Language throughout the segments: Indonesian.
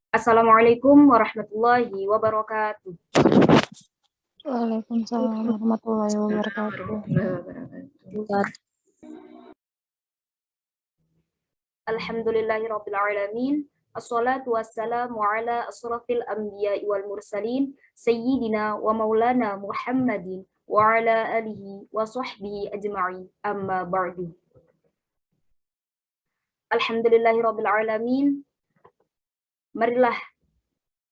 Assalamualaikum warahmatullahi wabarakatuh. Waalaikumsalam warahmatullahi wabarakatuh. Alhamdulillahirabbil alamin. Assalatu wassalamu ala asrafil anbiya'i wal mursalin sayyidina wa maulana Muhammadin wa ala alihi wa sahbihi ajma'in. Amma ba'du. Alhamdulillahirabbil alamin. Marilah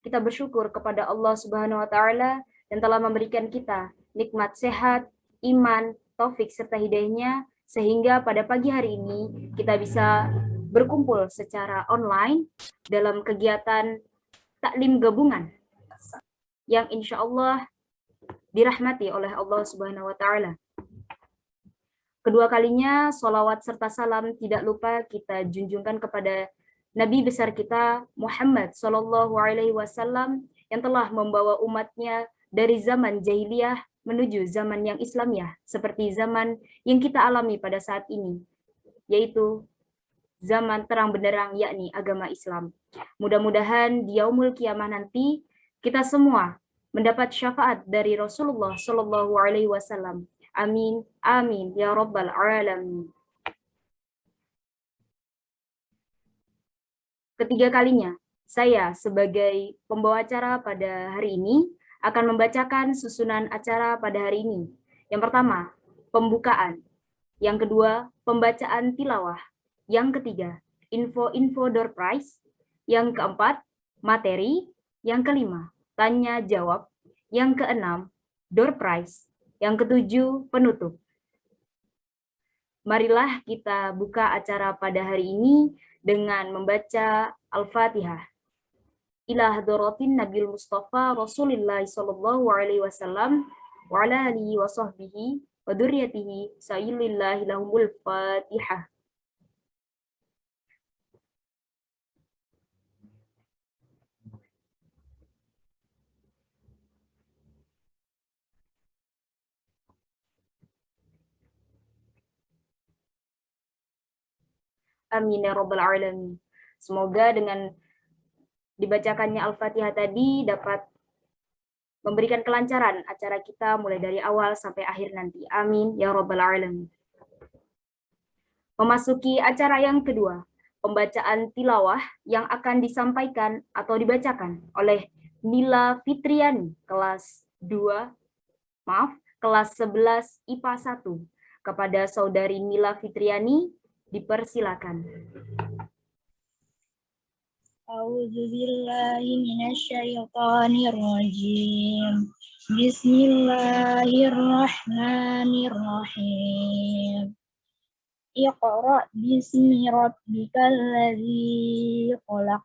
kita bersyukur kepada Allah Subhanahu wa taala yang telah memberikan kita nikmat sehat, iman, taufik serta hidayahnya sehingga pada pagi hari ini kita bisa berkumpul secara online dalam kegiatan taklim gabungan yang insya Allah dirahmati oleh Allah Subhanahu wa taala. Kedua kalinya sholawat serta salam tidak lupa kita junjungkan kepada Nabi besar kita Muhammad Sallallahu Alaihi Wasallam yang telah membawa umatnya dari zaman jahiliyah menuju zaman yang Islamiyah seperti zaman yang kita alami pada saat ini, yaitu zaman terang benderang yakni agama Islam. Mudah-mudahan di yaumul kiamah nanti kita semua mendapat syafaat dari Rasulullah Sallallahu Alaihi Wasallam. Amin, amin ya rabbal alamin. Ketiga kalinya, saya sebagai pembawa acara pada hari ini akan membacakan susunan acara pada hari ini. Yang pertama, pembukaan. Yang kedua, pembacaan tilawah. Yang ketiga, info-info door prize. Yang keempat, materi. Yang kelima, tanya jawab. Yang keenam, door prize. Yang ketujuh, penutup. Marilah kita buka acara pada hari ini dengan membaca Al-Fatihah. Ila hadratin Nabil Mustafa Rasulullah sallallahu alaihi wasallam wa ala alihi wa sahbihi wa dzurriyyatihi sayyidillah lahumul Fatihah. Amin ya rabbal alamin. Semoga dengan dibacakannya Al-Fatihah tadi dapat memberikan kelancaran acara kita mulai dari awal sampai akhir nanti. Amin ya rabbal alamin. Memasuki acara yang kedua, pembacaan tilawah yang akan disampaikan atau dibacakan oleh Nila Fitriani kelas 11 IPA 1. Kepada saudari Nila Fitriani dipersilakan. A'udzubillahi minasyaitonirrajim. Bismillahirrahmanirrahim. Iqra' bismi rabbikal ladzi khalaq.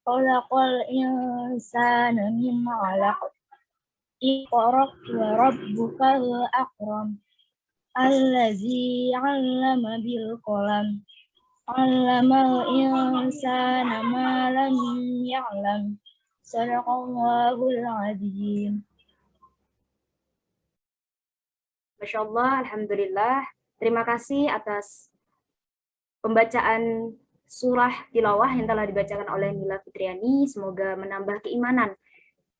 Khalaqal insana min 'alaq. Iqra' wa rabbukal akram. Allazi 'allama bil qalam. 'Allamal insana ma lam ya'lam. Shadaqallahul 'azim. Masya Allah, Alhamdulillah. Terima kasih atas pembacaan surah tilawah yang telah dibacakan oleh Nila Fitriani. Semoga menambah keimanan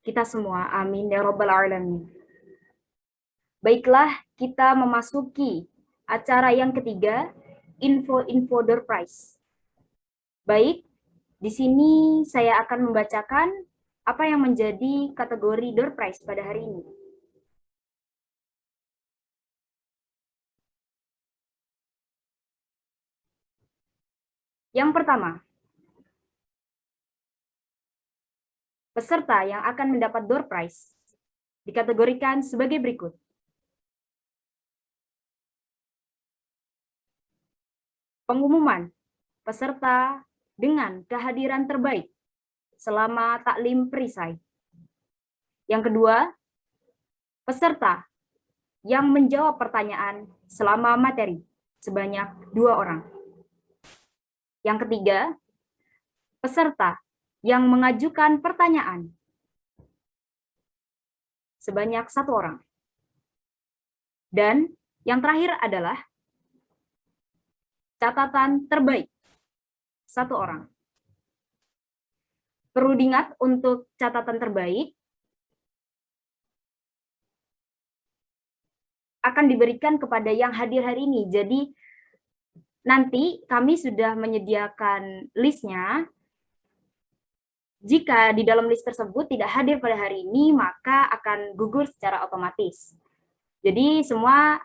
kita semua. Amin ya rabbal alamin. Baiklah, kita memasuki acara yang ketiga, info-info door prize. Baik, di sini saya akan membacakan apa yang menjadi kategori door prize pada hari ini. Yang pertama, peserta yang akan mendapat door prize dikategorikan sebagai berikut. Pengumuman peserta dengan kehadiran terbaik selama taklim perisai. Yang kedua, peserta yang menjawab pertanyaan selama materi sebanyak 2 orang. Yang ketiga, peserta yang mengajukan pertanyaan sebanyak 1 orang. Dan yang terakhir adalah catatan terbaik 1 orang. perlu diingat untuk catatan terbaik akan diberikan kepada yang hadir hari ini. Jadi nanti kami sudah menyediakan listnya. Jika di dalam list tersebut tidak hadir pada hari ini, maka akan gugur secara otomatis. Jadi semua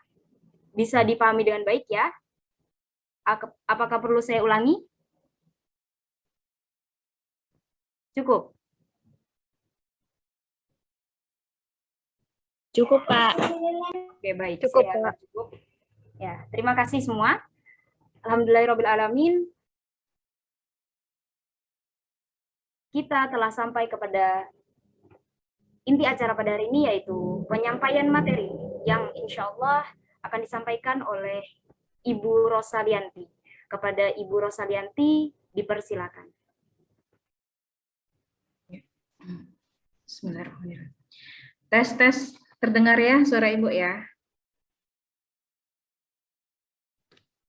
bisa dipahami dengan baik ya. Apakah perlu saya ulangi? Cukup? Cukup, Pak. Oke, baik. Cukup, Saya Pak. cukup. Ya, terima kasih semua. Alhamdulillahirrabbilalamin. Kita telah sampai kepada inti acara pada hari ini, yaitu penyampaian materi yang insya Allah akan disampaikan oleh Ibu Rosalianti. Kepada Ibu Rosalianti, dipersilakan. Bismillahirrahmanirrahim. Tes, terdengar ya suara Ibu ya?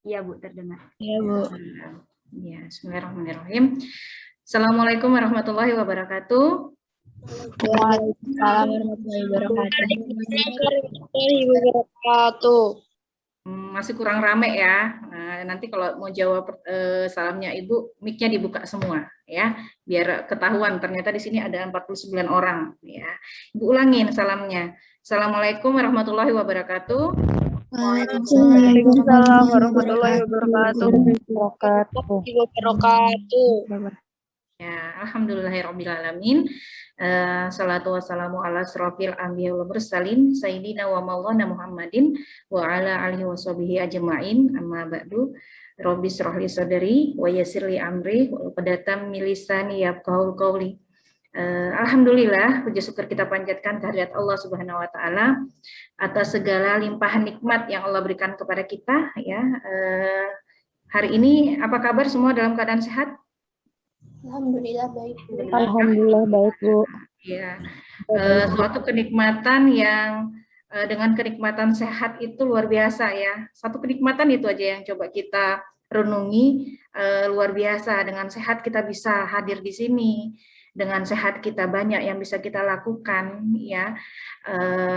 Iya, Bu, terdengar. Iya, Bu. Ya, bismillahirrahmanirrahim. Assalamualaikum warahmatullahi wabarakatuh. Waalaikumsalam warahmatullahi wabarakatuh. Masih kurang rame ya. Nah, nanti kalau mau jawab salamnya Ibu, mic-nya dibuka semua ya, biar ketahuan ternyata di sini ada 49 orang ya. Ibu ulangin salamnya. Assalamualaikum warahmatullahi wabarakatuh. Waalaikumsalam warahmatullahi wabarakatuh. Ya, alhamdulillahirrabbilalamin. Salatu wassalamu ala asrofil anbiya wal mursalin sayyidina wa maulana Muhammadin wa ala alihi washabihi ajma'in, amma ba'du. Rabbi shrah li sadri wa yassir li amri wa uqdatam min lisani yafqahu qawli. Alhamdulillah, puji syukur kita panjatkan kehadirat Allah Subhanahu wa taala atas segala limpahan nikmat yang Allah berikan kepada kita ya. Hari ini apa kabar semua, dalam keadaan sehat? Alhamdulillah baik. Alhamdulillah baik, Bu. Ya, suatu kenikmatan yang dengan kenikmatan sehat itu luar biasa ya. Satu kenikmatan itu aja yang coba kita renungi, luar biasa. Dengan sehat kita bisa hadir di sini, dengan sehat kita banyak yang bisa kita lakukan ya.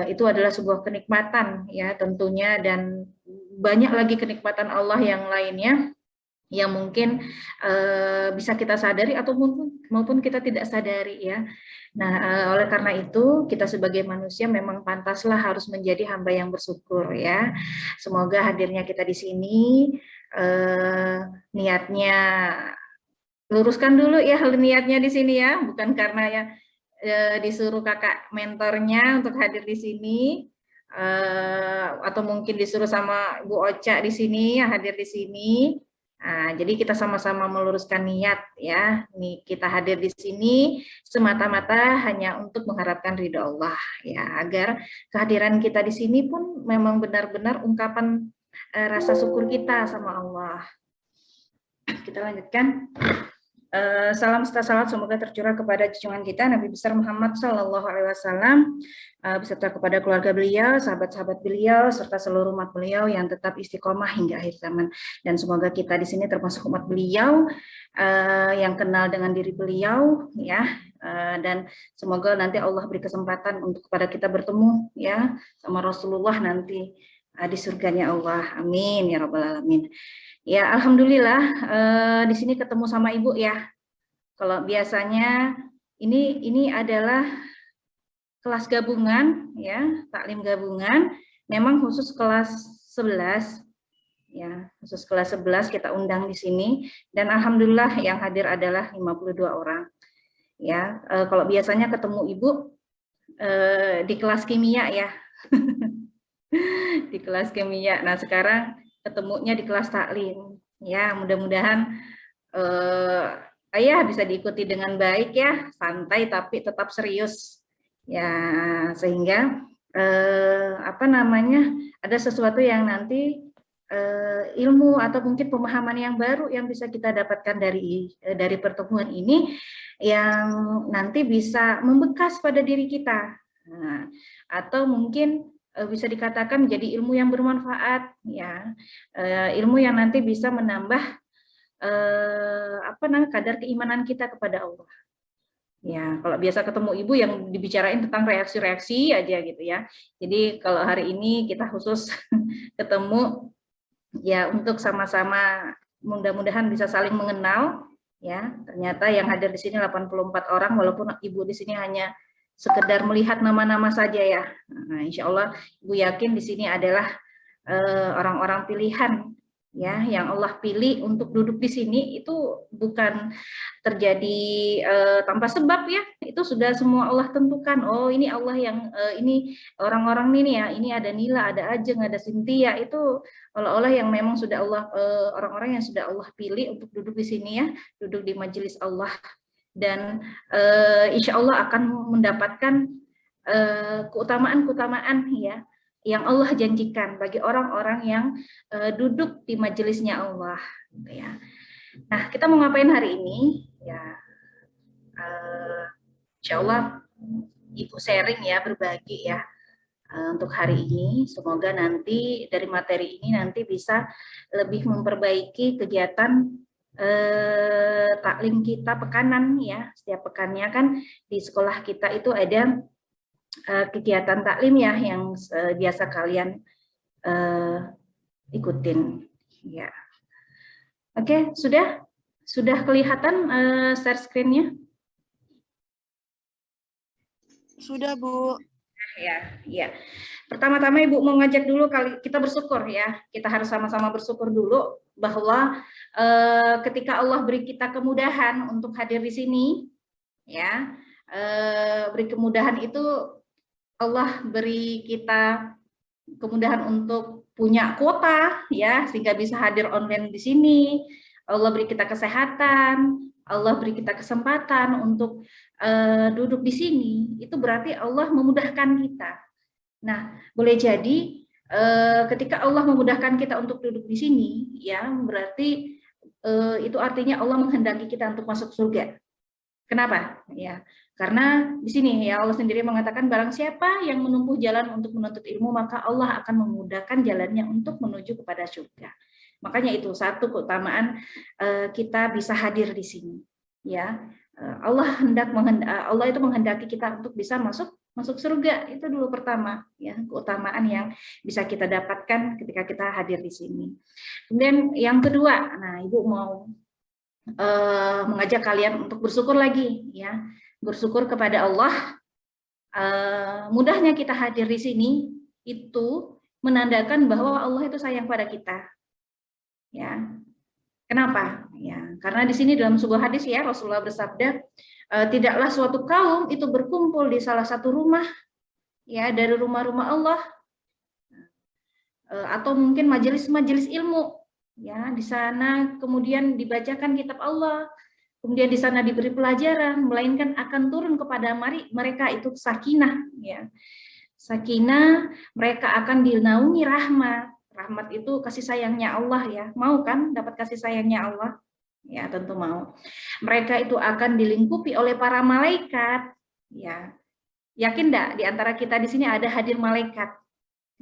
Itu adalah sebuah kenikmatan ya tentunya, dan banyak lagi kenikmatan Allah yang lainnya yang mungkin bisa kita sadari atau maupun kita tidak sadari ya. Nah, oleh karena itu kita sebagai manusia memang pantaslah harus menjadi hamba yang bersyukur ya. Semoga hadirnya kita di sini niatnya luruskan dulu ya, niatnya di sini ya, bukan karena ya disuruh kakak mentornya untuk hadir di sini. Atau mungkin disuruh sama Bu Ocha di sini hadir di sini. Nah, jadi kita sama-sama meluruskan niat ya. Nih, kita hadir di sini semata-mata hanya untuk mengharapkan ridha Allah ya, agar kehadiran kita di sini pun memang benar-benar ungkapan rasa syukur kita sama Allah. Kita lanjutkan. Salam serta salawat semoga tercurah kepada junjungan kita Nabi besar Muhammad Sallallahu Alaihi Wasallam, beserta kepada keluarga beliau, sahabat-sahabat beliau, serta seluruh umat beliau yang tetap istiqomah hingga akhir zaman. Dan semoga kita di sini termasuk umat beliau yang kenal dengan diri beliau, ya. Dan semoga nanti Allah beri kesempatan untuk kepada kita bertemu, ya, sama Rasulullah nanti di surganya Allah. Amin ya rabbal alamin. Ya, alhamdulillah di sini ketemu sama Ibu ya. Kalau biasanya ini adalah kelas gabungan ya, taklim gabungan, memang khusus kelas 11 ya, khusus kelas 11 kita undang di sini, dan alhamdulillah yang hadir adalah 52 orang. Ya, kalau biasanya ketemu Ibu di kelas kimia ya. Di kelas kimia. Nah, sekarang ketemunya di kelas taklim ya, mudah-mudahan ayah bisa diikuti dengan baik ya, santai tapi tetap serius ya, sehingga apa namanya, ada sesuatu yang nanti ilmu atau mungkin pemahaman yang baru yang bisa kita dapatkan dari pertemuan ini yang nanti bisa membekas pada diri kita. Nah, atau mungkin bisa dikatakan menjadi ilmu yang bermanfaat ya, ilmu yang nanti bisa menambah apa namanya, kadar keimanan kita kepada Allah. Ya, kalau biasa ketemu ibu yang dibicarain tentang reaksi-reaksi aja gitu ya. Jadi kalau hari ini kita khusus ketemu ya untuk sama-sama mudah-mudahan bisa saling mengenal ya. Ternyata yang hadir di sini 84 orang walaupun ibu di sini hanya sekedar melihat nama-nama saja ya. Nah, insya Allah ibu yakin di sini adalah orang-orang pilihan ya yang Allah pilih untuk duduk di sini. Itu bukan terjadi tanpa sebab ya, itu sudah semua Allah tentukan. Oh ini Allah yang ini orang-orang ini ya, ini ada Nila, ada Ajeng, ada Cynthia, itu Allah yang memang sudah Allah orang-orang yang sudah Allah pilih untuk duduk di sini ya, duduk di majelis Allah, dan insya Allah akan mendapatkan keutamaan-keutamaan ya yang Allah janjikan bagi orang-orang yang duduk di majelisnya Allah gitu ya. Nah, kita mau ngapain hari ini? Ya, insya Allah Ibu sharing ya, berbagi ya untuk hari ini. Semoga nanti dari materi ini nanti bisa lebih memperbaiki kegiatan taklim kita pekanan ya. Setiap pekannya kan di sekolah kita itu ada kegiatan taklim ya yang biasa kalian ikutin ya. Oke, sudah kelihatan share screen-nya? Sudah, Bu. Ya. Pertama-tama Ibu mau ngajak dulu kita bersyukur ya. Kita harus sama-sama bersyukur dulu bahwa ketika Allah beri kita kemudahan untuk hadir di sini, ya, beri kemudahan itu Allah beri kita kemudahan untuk punya kuota ya sehingga bisa hadir online di sini. Allah beri kita kesehatan, Allah beri kita kesempatan untuk duduk di sini. Itu berarti Allah memudahkan kita. Nah, boleh jadi ketika Allah memudahkan kita untuk duduk di sini, ya berarti itu artinya Allah menghendaki kita untuk masuk surga. Kenapa? Ya, karena di sini ya Allah sendiri mengatakan barang siapa yang menempuh jalan untuk menuntut ilmu maka Allah akan memudahkan jalannya untuk menuju kepada surga. Makanya itu satu keutamaan kita bisa hadir di sini. Ya, Allah itu menghendaki kita untuk bisa masuk surga. Itu dulu pertama ya keutamaan yang bisa kita dapatkan ketika kita hadir di sini. Kemudian yang kedua, nah Ibu mau mengajak kalian untuk bersyukur lagi ya, bersyukur kepada Allah. Mudahnya kita hadir di sini itu menandakan bahwa Allah itu sayang pada kita ya. Kenapa ya? Karena di sini dalam sebuah hadis ya Rasulullah bersabda, tidaklah suatu kaum itu berkumpul di salah satu rumah ya dari rumah-rumah Allah atau mungkin majelis-majelis ilmu ya, di sana kemudian dibacakan kitab Allah, kemudian di sana diberi pelajaran, melainkan akan turun kepada mereka itu sakinah ya. Sakinah, mereka akan dinaungi rahmat. Rahmat itu kasih sayangnya Allah ya. Mau kan dapat kasih sayangnya Allah? Ya, tentu mau. Mereka itu akan dilingkupi oleh para malaikat ya. Yakin enggak di antara kita di sini ada hadir malaikat?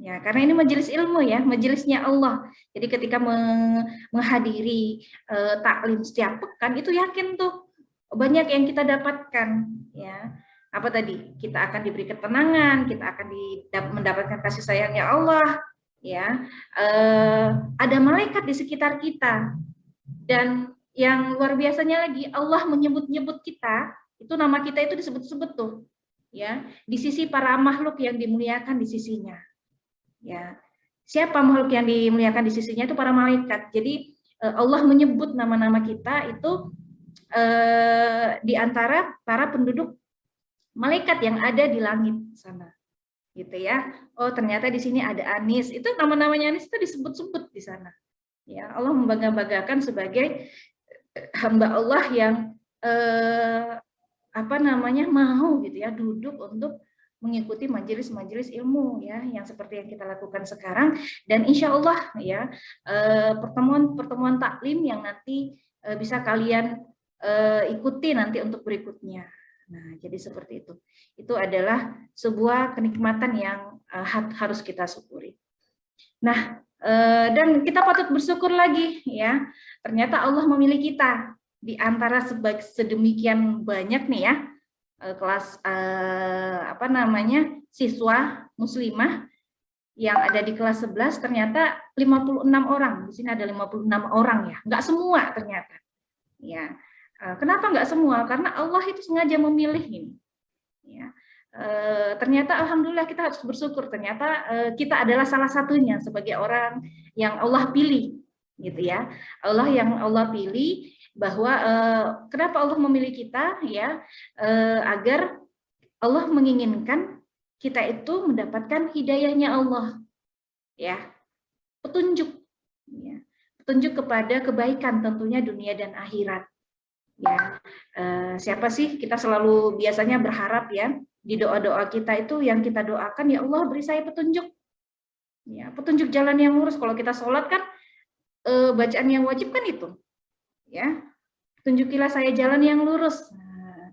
Ya, karena ini majelis ilmu ya, majelisnya Allah. Jadi ketika menghadiri taklim setiap pekan itu yakin tuh banyak yang kita dapatkan ya. Apa tadi? Kita akan diberi ketenangan, kita akan mendapatkan kasih sayangnya Allah ya. Ada malaikat di sekitar kita. Dan yang luar biasanya lagi Allah menyebut-nyebut kita, itu nama kita itu disebut-sebut tuh ya, di sisi para makhluk yang dimuliakan di sisinya. Ya, siapa makhluk yang dimuliakan di sisinya itu para malaikat. Jadi Allah menyebut nama-nama kita itu di antara para penduduk malaikat yang ada di langit sana, gitu ya. Oh ternyata di sini ada Anis, itu nama-namanya Anis itu disebut-sebut di sana. Ya, Allah membangga-banggakan sebagai hamba Allah yang mau gitu ya duduk untuk mengikuti majelis-majelis ilmu ya yang seperti yang kita lakukan sekarang, dan insya Allah ya pertemuan-pertemuan taklim yang nanti bisa kalian ikuti nanti untuk berikutnya. Nah jadi seperti itu adalah sebuah kenikmatan yang harus kita syukuri. Nah dan kita patut bersyukur lagi ya, ternyata Allah memilih kita di antara sedemikian banyak nih ya kelas siswa muslimah yang ada di kelas 11 ternyata 56 orang. Di sini ada 56 orang ya. Nggak semua ternyata. Ya. Kenapa nggak semua? Karena Allah itu sengaja memilih ini. Ya. Ternyata alhamdulillah kita harus bersyukur, ternyata kita adalah salah satunya sebagai orang yang Allah pilih, gitu ya. Allah pilih bahwa kenapa Allah memilih kita ya, agar Allah menginginkan kita itu mendapatkan hidayahnya Allah, ya, petunjuk, ya, petunjuk kepada kebaikan tentunya dunia dan akhirat. Ya, siapa sih kita selalu biasanya berharap ya di doa-doa kita itu yang kita doakan, ya Allah beri saya petunjuk, ya, petunjuk jalan yang lurus. Kalau kita sholat kan bacaan yang wajib kan itu, ya, tunjukilah saya jalan yang lurus. Nah,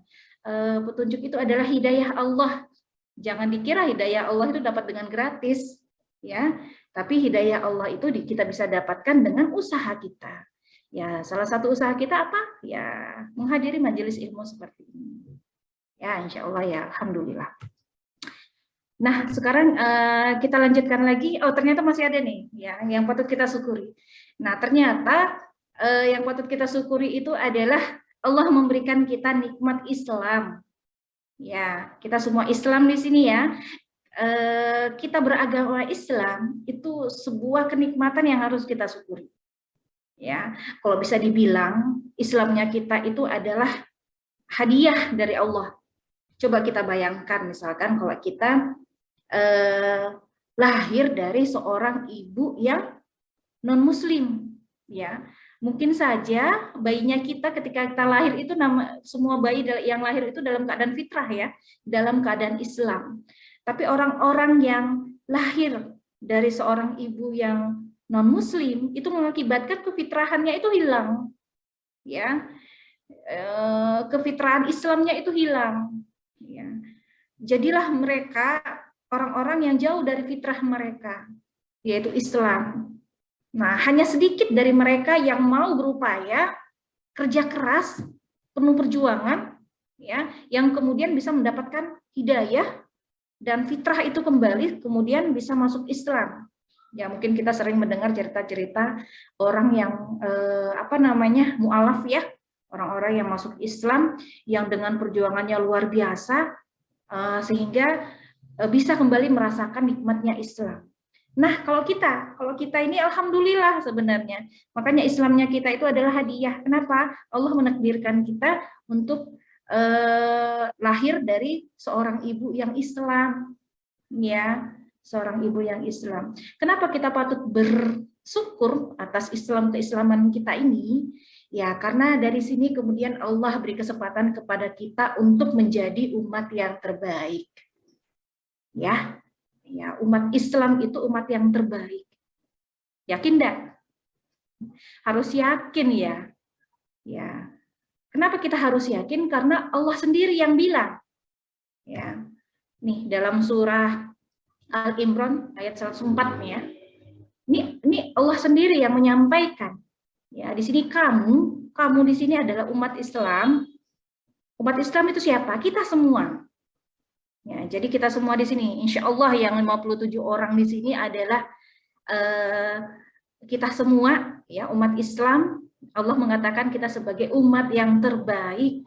petunjuk itu adalah hidayah Allah. Jangan dikira hidayah Allah itu dapat dengan gratis, ya. Tapi hidayah Allah itu kita bisa dapatkan dengan usaha kita. Ya, salah satu usaha kita apa? Ya, menghadiri majelis ilmu seperti ini. Ya, insya Allah ya, alhamdulillah. Nah, sekarang kita lanjutkan lagi. Oh, ternyata masih ada nih, ya, yang patut kita syukuri. Nah, ternyata yang patut kita syukuri itu adalah Allah memberikan kita nikmat Islam. Ya, kita semua Islam di sini ya. Kita beragama Islam itu sebuah kenikmatan yang harus kita syukuri. Ya, kalau bisa dibilang Islamnya kita itu adalah hadiah dari Allah. Coba kita bayangkan misalkan kalau kita lahir dari seorang ibu yang non Muslim, ya. Mungkin saja bayinya kita ketika kita lahir itu semua bayi yang lahir itu dalam keadaan fitrah ya, dalam keadaan Islam. Tapi orang-orang yang lahir dari seorang ibu yang non Muslim itu mengakibatkan kefitrahannya itu hilang, ya, kefitrahan Islamnya itu hilang. Ya. Jadilah mereka orang-orang yang jauh dari fitrah mereka, yaitu Islam. Nah, hanya sedikit dari mereka yang mau berupaya kerja keras, penuh perjuangan, ya, yang kemudian bisa mendapatkan hidayah dan fitrah itu kembali, kemudian bisa masuk Islam. Ya, mungkin kita sering mendengar cerita-cerita orang yang mu'alaf ya, orang-orang yang masuk Islam yang dengan perjuangannya luar biasa sehingga bisa kembali merasakan nikmatnya Islam. Nah, kalau kita ini alhamdulillah sebenarnya. Makanya Islamnya kita itu adalah hadiah. Kenapa? Allah menakdirkan kita untuk lahir dari seorang ibu yang Islam. Ya, seorang ibu yang Islam. Kenapa kita patut bersyukur atas keislaman kita ini? Ya, karena dari sini kemudian Allah beri kesempatan kepada kita untuk menjadi umat yang terbaik. Ya. Ya, umat Islam itu umat yang terbaik. Yakin enggak? Harus yakin ya. Ya. Kenapa kita harus yakin? Karena Allah sendiri yang bilang. Ya. Nih dalam surah Al-Imran ayat 104 nih ya. Ini Allah sendiri yang menyampaikan. Ya, di sini kamu di sini adalah umat Islam. Umat Islam itu siapa? Kita semua. Ya, jadi kita semua di sini, insya Allah yang 57 orang di sini adalah kita semua, ya, umat Islam. Allah mengatakan kita sebagai umat yang terbaik.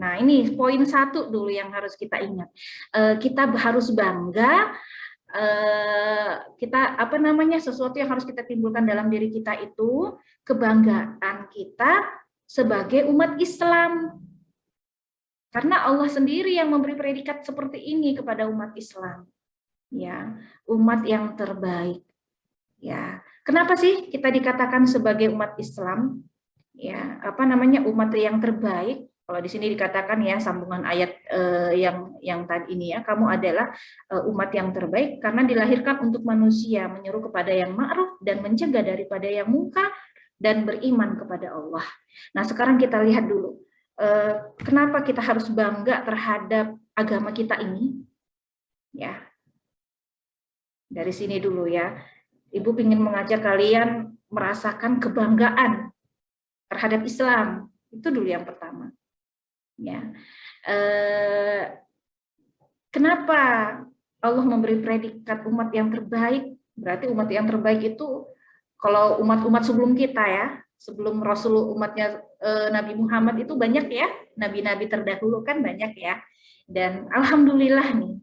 Nah, ini poin satu dulu yang harus kita ingat. Kita harus bangga. Sesuatu yang harus kita timbulkan dalam diri kita itu kebanggaan kita sebagai umat Islam. Karena Allah sendiri yang memberi predikat seperti ini kepada umat Islam. Ya, umat yang terbaik. Ya, kenapa sih kita dikatakan sebagai umat Islam? Ya, umat yang terbaik? Kalau di sini dikatakan ya sambungan ayat yang tadi ini ya, kamu adalah umat yang terbaik karena dilahirkan untuk manusia, menyeru kepada yang ma'ruf dan mencegah daripada yang mungkar dan beriman kepada Allah. Nah, sekarang kita lihat dulu. Kenapa kita harus bangga terhadap agama kita ini? Ya, dari sini dulu ya. Ibu ingin mengajak kalian merasakan kebanggaan terhadap Islam. Itu dulu yang pertama. Ya. Kenapa Allah memberi predikat umat yang terbaik? Berarti umat yang terbaik itu kalau umat-umat sebelum kita ya, sebelum Rasul umatnya Nabi Muhammad itu banyak ya, nabi-nabi terdahulu kan banyak ya. Dan alhamdulillah nih,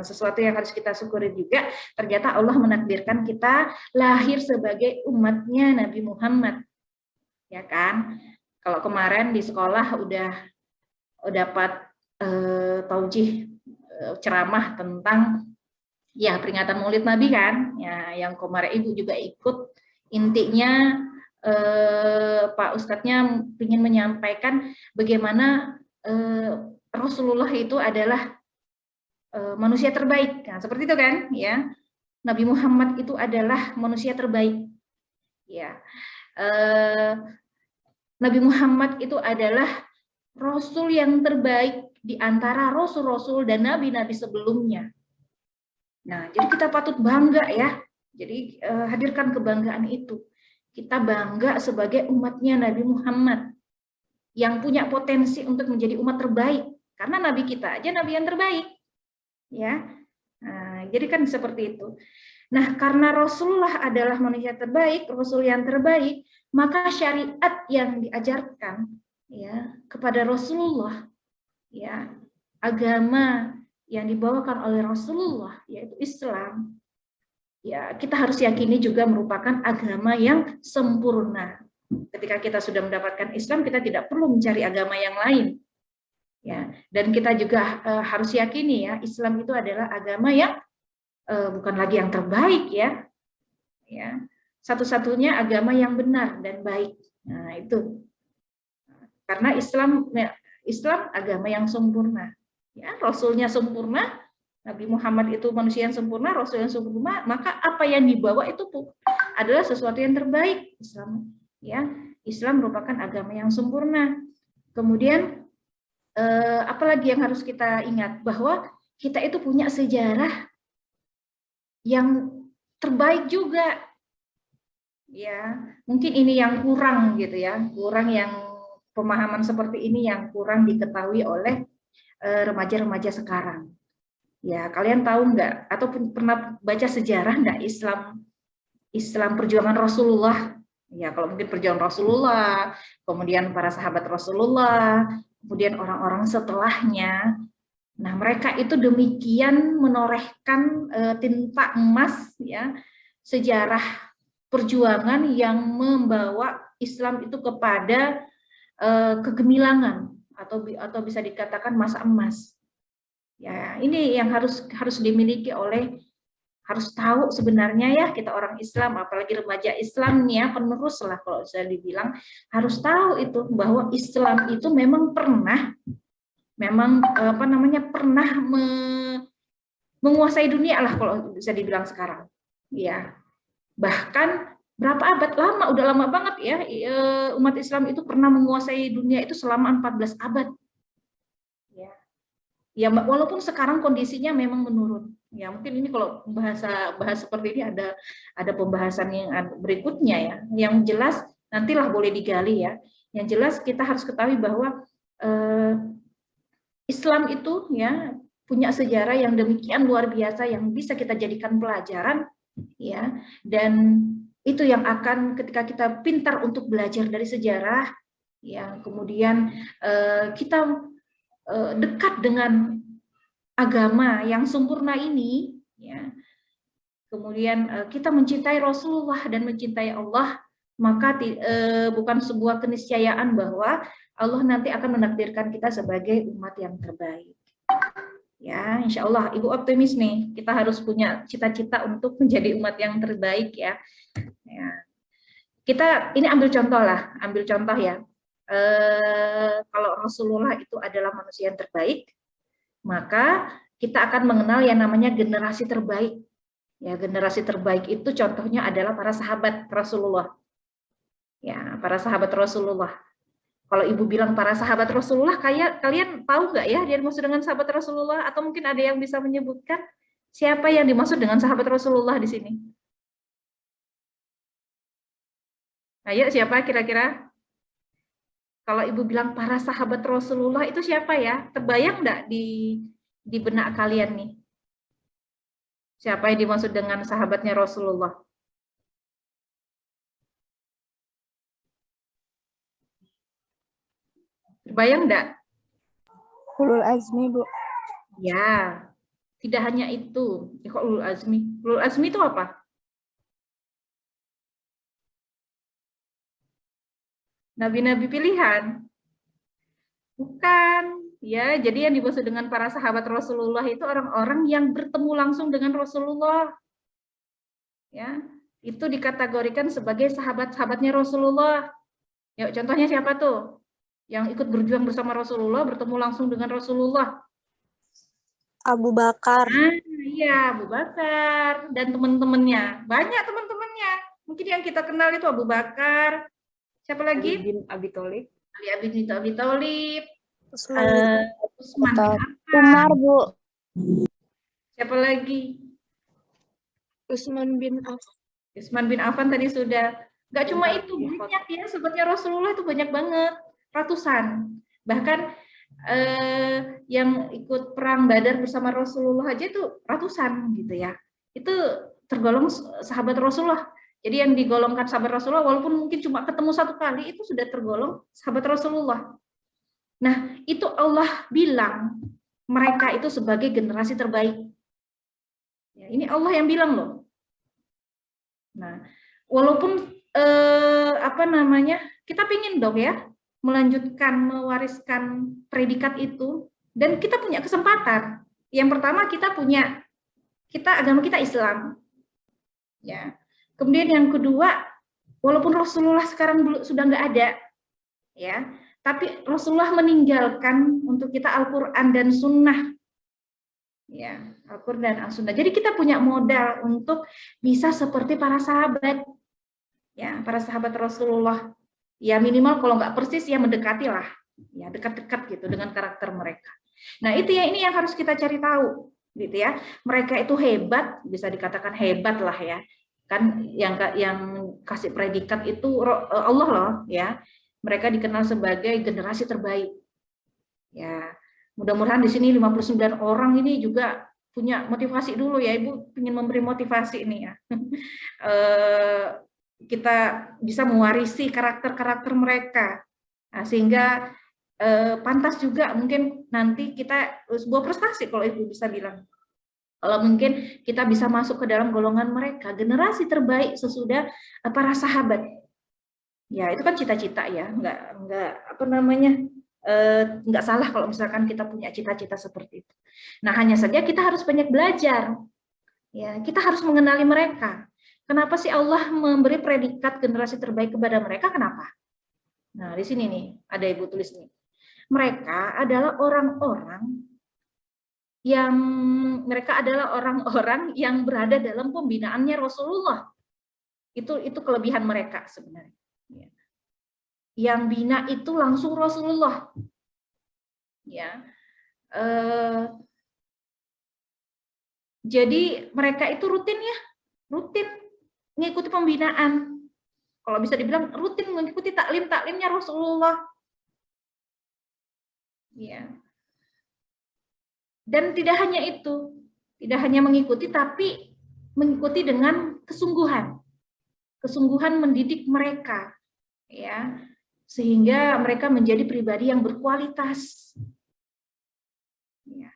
sesuatu yang harus kita syukuri juga, ternyata Allah menakdirkan kita lahir sebagai umatnya Nabi Muhammad. Ya kan? Kalau kemarin di sekolah udah dapat taujih ceramah tentang ya peringatan Maulid Nabi kan, ya yang kemarin Ibu juga ikut. Intinya Pak Ustadznya ingin menyampaikan bagaimana Rasulullah itu adalah manusia terbaik. Nah, seperti itu kan, ya. Nabi Muhammad itu adalah manusia terbaik. Ya. Nabi Muhammad itu adalah Rasul yang terbaik di antara Rasul-Rasul dan Nabi-Nabi sebelumnya. Nah, jadi kita patut bangga ya. Jadi hadirkan kebanggaan itu. Kita bangga sebagai umatnya Nabi Muhammad yang punya potensi untuk menjadi umat terbaik. Karena Nabi kita aja Nabi yang terbaik. Ya, nah, jadi kan seperti itu. Nah, karena Rasulullah adalah manusia terbaik, Rasul yang terbaik, maka syariat yang diajarkan ya kepada Rasulullah, ya agama yang dibawakan oleh Rasulullah yaitu Islam, ya kita harus yakini juga merupakan agama yang sempurna. Ketika kita sudah mendapatkan Islam, kita tidak perlu mencari agama yang lain. Ya, dan kita juga harus yakini ya, Islam itu adalah agama yang bukan lagi yang terbaik ya. Ya, satu-satunya agama yang benar dan baik. Nah, itu. Karena Islam agama yang sempurna. Ya, Rasulnya sempurna, Nabi Muhammad itu manusia yang sempurna, Rasul yang sempurna, maka apa yang dibawa itu adalah sesuatu yang terbaik. Islam, ya, Islam merupakan agama yang sempurna. Kemudian apalagi yang harus kita ingat, bahwa kita itu punya sejarah yang terbaik juga. Ya, mungkin ini yang kurang gitu ya, kurang yang pemahaman seperti ini yang kurang diketahui oleh remaja-remaja sekarang. Ya, kalian tahu nggak atau pernah baca sejarah nggak Islam perjuangan Rasulullah? Ya, kalau mungkin perjuangan Rasulullah, kemudian para sahabat Rasulullah, kemudian orang-orang setelahnya. Nah, mereka itu demikian menorehkan tinta emas ya, sejarah perjuangan yang membawa Islam itu kepada kegemilangan atau bisa dikatakan masa emas. Ya, ini yang harus dimiliki oleh, harus tahu sebenarnya ya kita orang Islam, apalagi remaja Islam ya, penerus lah kalau saya dibilang, harus tahu itu bahwa Islam itu memang pernah menguasai dunia lah kalau bisa dibilang sekarang. Ya. Bahkan berapa abad lama, udah lama banget ya, umat Islam itu pernah menguasai dunia itu selama 14 abad. Ya. Ya, walaupun sekarang kondisinya memang menurun. Ya, mungkin ini kalau bahas seperti ini ada pembahasan yang berikutnya ya. Yang jelas nantilah boleh digali ya. Yang jelas kita harus ketahui bahwa Islam itu ya punya sejarah yang demikian luar biasa yang bisa kita jadikan pelajaran ya, dan itu yang akan ketika kita pintar untuk belajar dari sejarah ya, kemudian kita dekat dengan agama yang sempurna ini ya, kemudian kita mencintai Rasulullah dan mencintai Allah, maka bukan sebuah keniscayaan bahwa Allah nanti akan menakdirkan kita sebagai umat yang terbaik. Ya, insya Allah Ibu optimis nih, kita harus punya cita-cita untuk menjadi umat yang terbaik ya. Ya. Kita ini ambil contoh ya. Kalau Rasulullah itu adalah manusia yang terbaik, maka kita akan mengenal yang namanya generasi terbaik. Ya, generasi terbaik itu contohnya adalah para sahabat Rasulullah. Ya, para sahabat Rasulullah. Kalau Ibu bilang para sahabat Rasulullah, kalian tahu nggak ya dia dimaksud dengan sahabat Rasulullah? Atau mungkin ada yang bisa menyebutkan siapa yang dimaksud dengan sahabat Rasulullah di sini? Ayo, siapa kira-kira? Kalau Ibu bilang para sahabat Rasulullah itu siapa ya? Terbayang enggak di benak kalian nih? Siapa yang dimaksud dengan sahabatnya Rasulullah? Terbayang enggak? Ulul azmi, Bu. Ya, tidak hanya itu. Ya, kok ulul azmi? Ulul azmi itu apa? Nabi-nabi pilihan? Bukan. Ya, jadi yang dimaksud dengan para sahabat Rasulullah itu orang-orang yang bertemu langsung dengan Rasulullah. Ya, itu dikategorikan sebagai sahabat-sahabatnya Rasulullah. Ya, contohnya siapa tuh? Yang ikut berjuang bersama Rasulullah, bertemu langsung dengan Rasulullah. Abu Bakar. Nah, iya, Abu Bakar dan teman-temannya. Banyak teman-temannya. Mungkin yang kita kenal itu Abu Bakar. Siapa Ali lagi? bin Abi Thalib. Ali bin Abi Thalib. Usman. Utsman bin Affan. Umar, Bu. Siapa lagi? Utsman bin Affan. Utsman bin Affan tadi sudah. Gak cuma Bentar, itu, ya, banyak ya. Sahabatnya Rasulullah itu banyak banget. Ratusan. Bahkan yang ikut perang Badar bersama Rasulullah aja itu ratusan gitu ya. Itu tergolong sahabat Rasulullah. Jadi yang digolongkan sahabat Rasulullah walaupun mungkin cuma ketemu satu kali itu sudah tergolong sahabat Rasulullah. Nah, itu Allah bilang mereka itu sebagai generasi terbaik. Ya, ini Allah yang bilang loh. Nah, walaupun kita pingin dong ya melanjutkan, mewariskan predikat itu, dan kita punya kesempatan. Yang pertama agama kita Islam, ya. Kemudian yang kedua, walaupun Rasulullah sekarang sudah nggak ada, ya, tapi Rasulullah meninggalkan untuk kita Al-Quran dan Sunnah, ya, Al-Quran dan Sunnah. Jadi kita punya modal untuk bisa seperti para sahabat, ya, para sahabat Rasulullah. Ya minimal kalau nggak persis ya mendekati lah, ya dekat-dekat gitu dengan karakter mereka. Nah itu ya, ini yang harus kita cari tahu, gitu ya. Mereka itu hebat, bisa dikatakan hebat lah ya. Kan yang kasih predikat itu Allah loh, ya. Mereka dikenal sebagai generasi terbaik. Ya, mudah-mudahan di sini 59 orang ini juga punya motivasi dulu ya, Ibu ingin memberi motivasi ini ya. Kita bisa mewarisi karakter-karakter mereka, nah, sehingga pantas juga mungkin nanti kita sebuah prestasi kalau Ibu bisa bilang. Kalau mungkin kita bisa masuk ke dalam golongan mereka, generasi terbaik sesudah para sahabat. Ya itu kan cita-cita ya, nggak salah kalau misalkan kita punya cita-cita seperti itu. Nah hanya saja kita harus banyak belajar, ya kita harus mengenali mereka. Kenapa sih Allah memberi predikat generasi terbaik kepada mereka? Kenapa? Nah di sini nih ada Ibu tulis nih. Mereka adalah orang-orang yang berada dalam pembinaannya Rasulullah. Itu kelebihan mereka sebenarnya. Yang bina itu langsung Rasulullah. Ya. Jadi mereka itu rutin mengikuti pembinaan. Kalau bisa dibilang rutin mengikuti taklimnya Rasulullah. Ya. Dan tidak hanya itu, tidak hanya mengikuti, tapi mengikuti dengan kesungguhan. Kesungguhan mendidik mereka, ya, sehingga mereka menjadi pribadi yang berkualitas. Ya.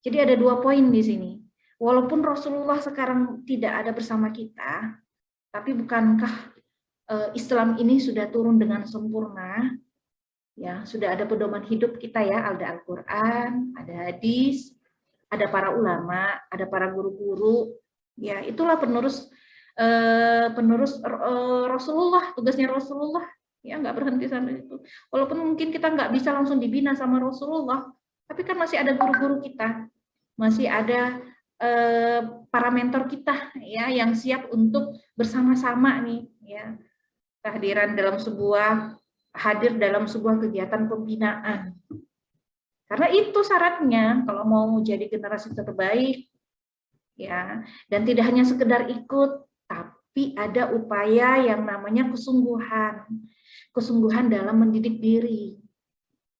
Jadi ada 2 poin di sini. Walaupun Rasulullah sekarang tidak ada bersama kita, tapi bukankah Islam ini sudah turun dengan sempurna? Ya, sudah ada pedoman hidup kita ya, ada Al-Qur'an, ada hadis, ada para ulama, ada para guru-guru. Ya, itulah penerus Rasulullah, tugasnya Rasulullah. Ya, nggak berhenti sampai itu. Walaupun mungkin kita nggak bisa langsung dibina sama Rasulullah, tapi kan masih ada guru-guru kita, masih ada para mentor kita ya yang siap untuk bersama-sama nih ya hadir dalam sebuah kegiatan pembinaan. Karena itu syaratnya kalau mau jadi generasi terbaik ya, dan tidak hanya sekedar ikut, tapi ada upaya yang namanya kesungguhan. kesungguhan dalam mendidik diri.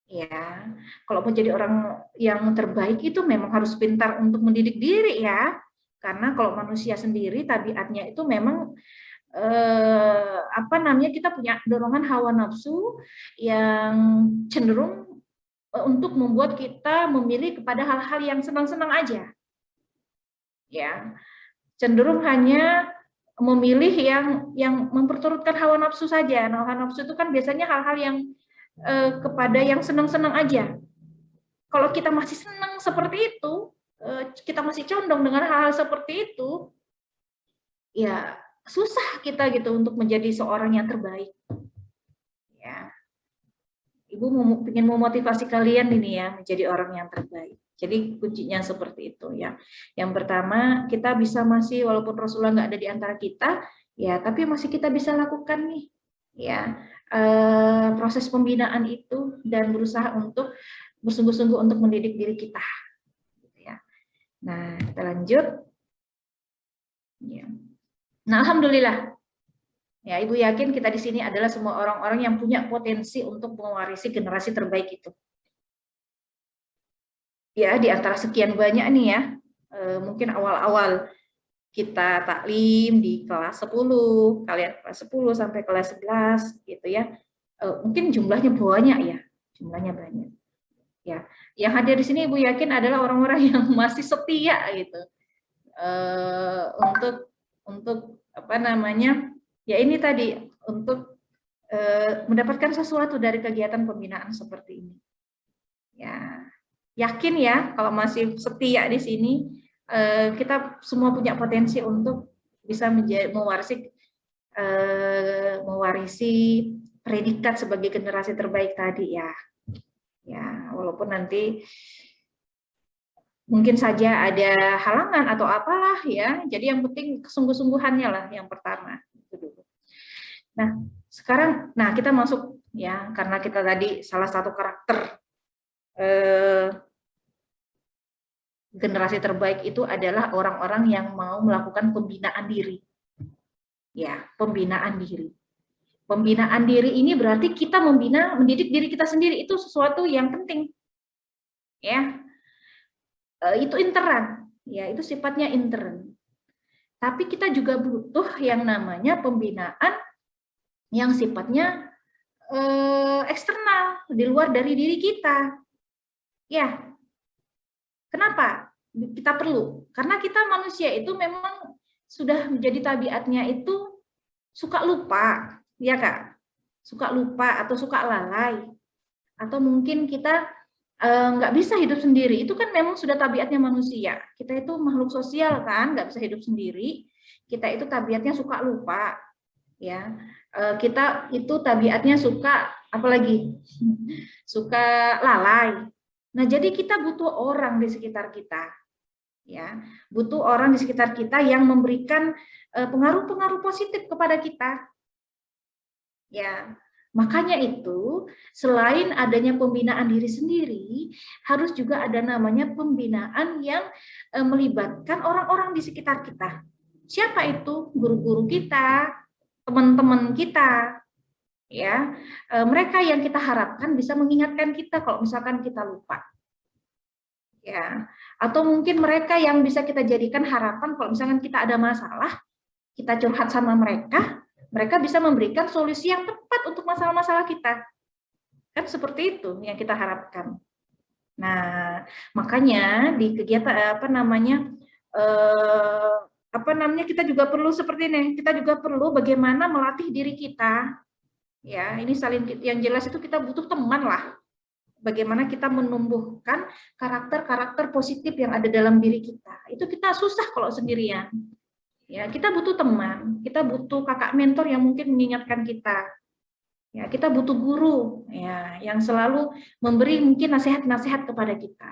Ya, kalau mau jadi orang yang terbaik itu memang harus pintar untuk mendidik diri ya. Karena kalau manusia sendiri tabiatnya itu memang kita punya dorongan hawa nafsu yang cenderung untuk membuat kita memilih kepada hal-hal yang senang-senang aja. Ya, cenderung hanya memilih yang memperturutkan hawa nafsu saja. Nah, hawa nafsu itu kan biasanya hal-hal yang kepada yang senang-senang aja. Kalau kita masih senang seperti itu, kita masih condong dengan hal-hal seperti itu, ya susah kita gitu untuk menjadi seorang yang terbaik. Ya, Ibu ingin memotivasi kalian ini ya menjadi orang yang terbaik. Jadi kuncinya seperti itu ya. Yang pertama, kita bisa masih walaupun Rasulullah nggak ada di antara kita, ya tapi masih kita bisa lakukan nih, ya proses pembinaan itu dan berusaha untuk bersungguh-sungguh untuk mendidik diri kita. Ya. Nah, kita lanjut. Ya. Nah, alhamdulillah. Ya, Ibu yakin kita di sini adalah semua orang-orang yang punya potensi untuk mewarisi generasi terbaik itu. Ya, di antara sekian banyak nih ya, mungkin awal-awal kita taklim di kelas 10, kalian kelas 10 sampai kelas 11 gitu ya. Mungkin jumlahnya banyak ya, jumlahnya banyak. Ya, yang hadir di sini Ibu yakin adalah orang-orang yang masih setia gitu. Untuk apa namanya? Ya ini tadi untuk mendapatkan sesuatu dari kegiatan pembinaan seperti ini. Ya, yakin ya kalau masih setia di sini, kita semua punya potensi untuk bisa mewarisi predikat sebagai generasi terbaik tadi ya. Ya, walaupun nanti mungkin saja ada halangan atau apalah ya. Jadi yang penting kesungguh-sungguhannya lah yang pertama. Nah, sekarang kita masuk ya, karena kita tadi salah satu karakter generasi terbaik itu adalah orang-orang yang mau melakukan pembinaan diri. Ya, pembinaan diri. Pembinaan diri ini berarti kita mendidik diri kita sendiri, itu sesuatu yang penting. Ya. Itu intern, ya, itu sifatnya intern. Tapi kita juga butuh yang namanya pembinaan yang sifatnya eksternal, di luar dari diri kita. Ya. Kenapa? Kita perlu. Karena kita manusia itu memang sudah menjadi tabiatnya itu suka lupa, ya Kak? Suka lupa atau suka lalai. Atau mungkin kita nggak bisa hidup sendiri. Itu kan memang sudah tabiatnya manusia. Kita itu makhluk sosial kan, nggak bisa hidup sendiri. Kita itu tabiatnya suka lupa. Ya, kita itu tabiatnya suka apalagi suka lalai. Nah, jadi kita butuh orang di sekitar kita, ya, butuh orang di sekitar kita yang memberikan pengaruh-pengaruh positif kepada kita, ya. Makanya itu selain adanya pembinaan diri sendiri, harus juga ada namanya pembinaan yang melibatkan orang-orang di sekitar kita. Siapa itu? Guru-guru kita, teman-teman kita, ya, mereka yang kita harapkan bisa mengingatkan kita kalau misalkan kita lupa, ya, atau mungkin mereka yang bisa kita jadikan harapan kalau misalkan kita ada masalah, kita curhat sama mereka bisa memberikan solusi yang tepat untuk masalah-masalah kita, kan seperti itu yang kita harapkan. Nah, makanya di kegiatan kita juga perlu seperti ini, kita juga perlu bagaimana melatih diri kita. Ya, ini saling, yang jelas itu kita butuh teman lah. Bagaimana kita menumbuhkan karakter-karakter positif yang ada dalam diri kita. Itu kita susah kalau sendirian. Ya, kita butuh teman, kita butuh kakak mentor yang mungkin mengingatkan kita. Ya, kita butuh guru ya yang selalu memberi mungkin nasihat-nasihat kepada kita.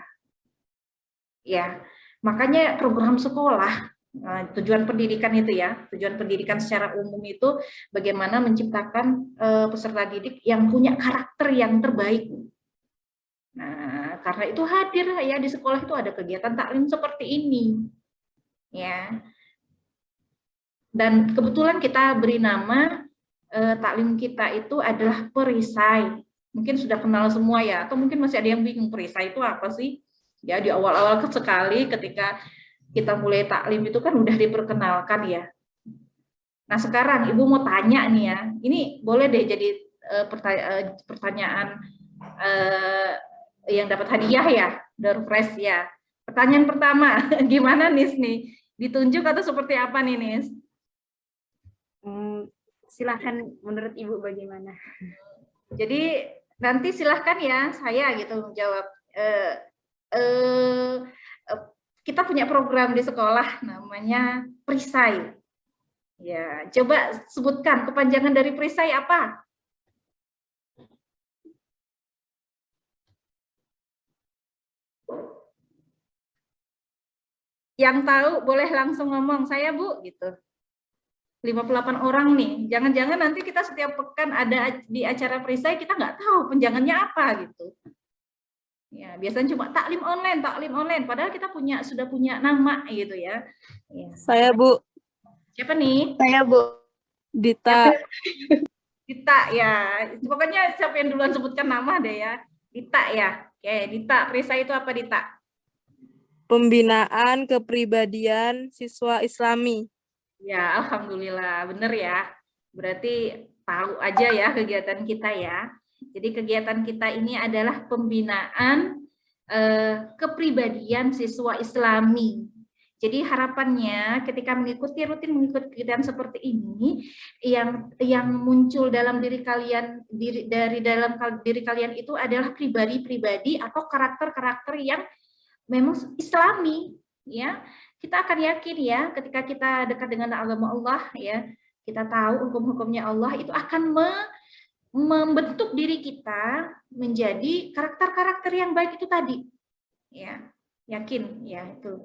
Ya, makanya program sekolah, tujuan pendidikan itu ya, tujuan pendidikan secara umum itu bagaimana menciptakan peserta didik yang punya karakter yang terbaik. Nah, karena itu hadir ya di sekolah itu ada kegiatan taklim seperti ini, ya. Dan kebetulan kita beri nama taklim kita itu adalah perisai. Mungkin sudah kenal semua ya, atau mungkin masih ada yang bingung perisai itu apa sih? Ya di awal-awal sekali ketika kita mulai taklim itu kan udah diperkenalkan ya. Nah sekarang Ibu mau tanya nih ya, ini boleh deh jadi pertanyaan yang dapat hadiah ya, door prize ya. Pertanyaan pertama, gimana Nis nih? Ditunjuk atau seperti apa nih Nis? Silahkan menurut Ibu bagaimana? Jadi nanti silahkan ya saya gitu jawab. Kita punya program di sekolah namanya perisai. Ya, coba sebutkan kepanjangan dari perisai apa? Yang tahu boleh langsung ngomong, saya Bu, gitu. 58 orang nih, jangan-jangan nanti kita setiap pekan ada di acara perisai, kita nggak tahu penjangannya apa, gitu. Ya, biasanya cuma taklim online, padahal kita sudah punya nama, gitu ya. Ya. Saya, Bu. Siapa nih? Saya, Bu. Dita. Dita, ya. Pokoknya siapa yang duluan sebutkan nama deh ya. Dita ya. Oke, Dita, perisai itu apa Dita? Pembinaan kepribadian siswa Islami. Ya, alhamdulillah, bener ya. Berarti tahu aja ya kegiatan kita ya. Jadi kegiatan kita ini adalah pembinaan kepribadian siswa Islami. Jadi harapannya ketika rutin mengikuti kegiatan seperti ini, yang muncul dalam diri kalian, dari dalam diri kalian itu adalah pribadi-pribadi atau karakter-karakter yang memang Islami, ya. Kita akan yakin ya, ketika kita dekat dengan agama Allah, ya, kita tahu hukum-hukumnya Allah, itu akan membentuk diri kita menjadi karakter-karakter yang baik itu tadi, ya, yakin, ya itu.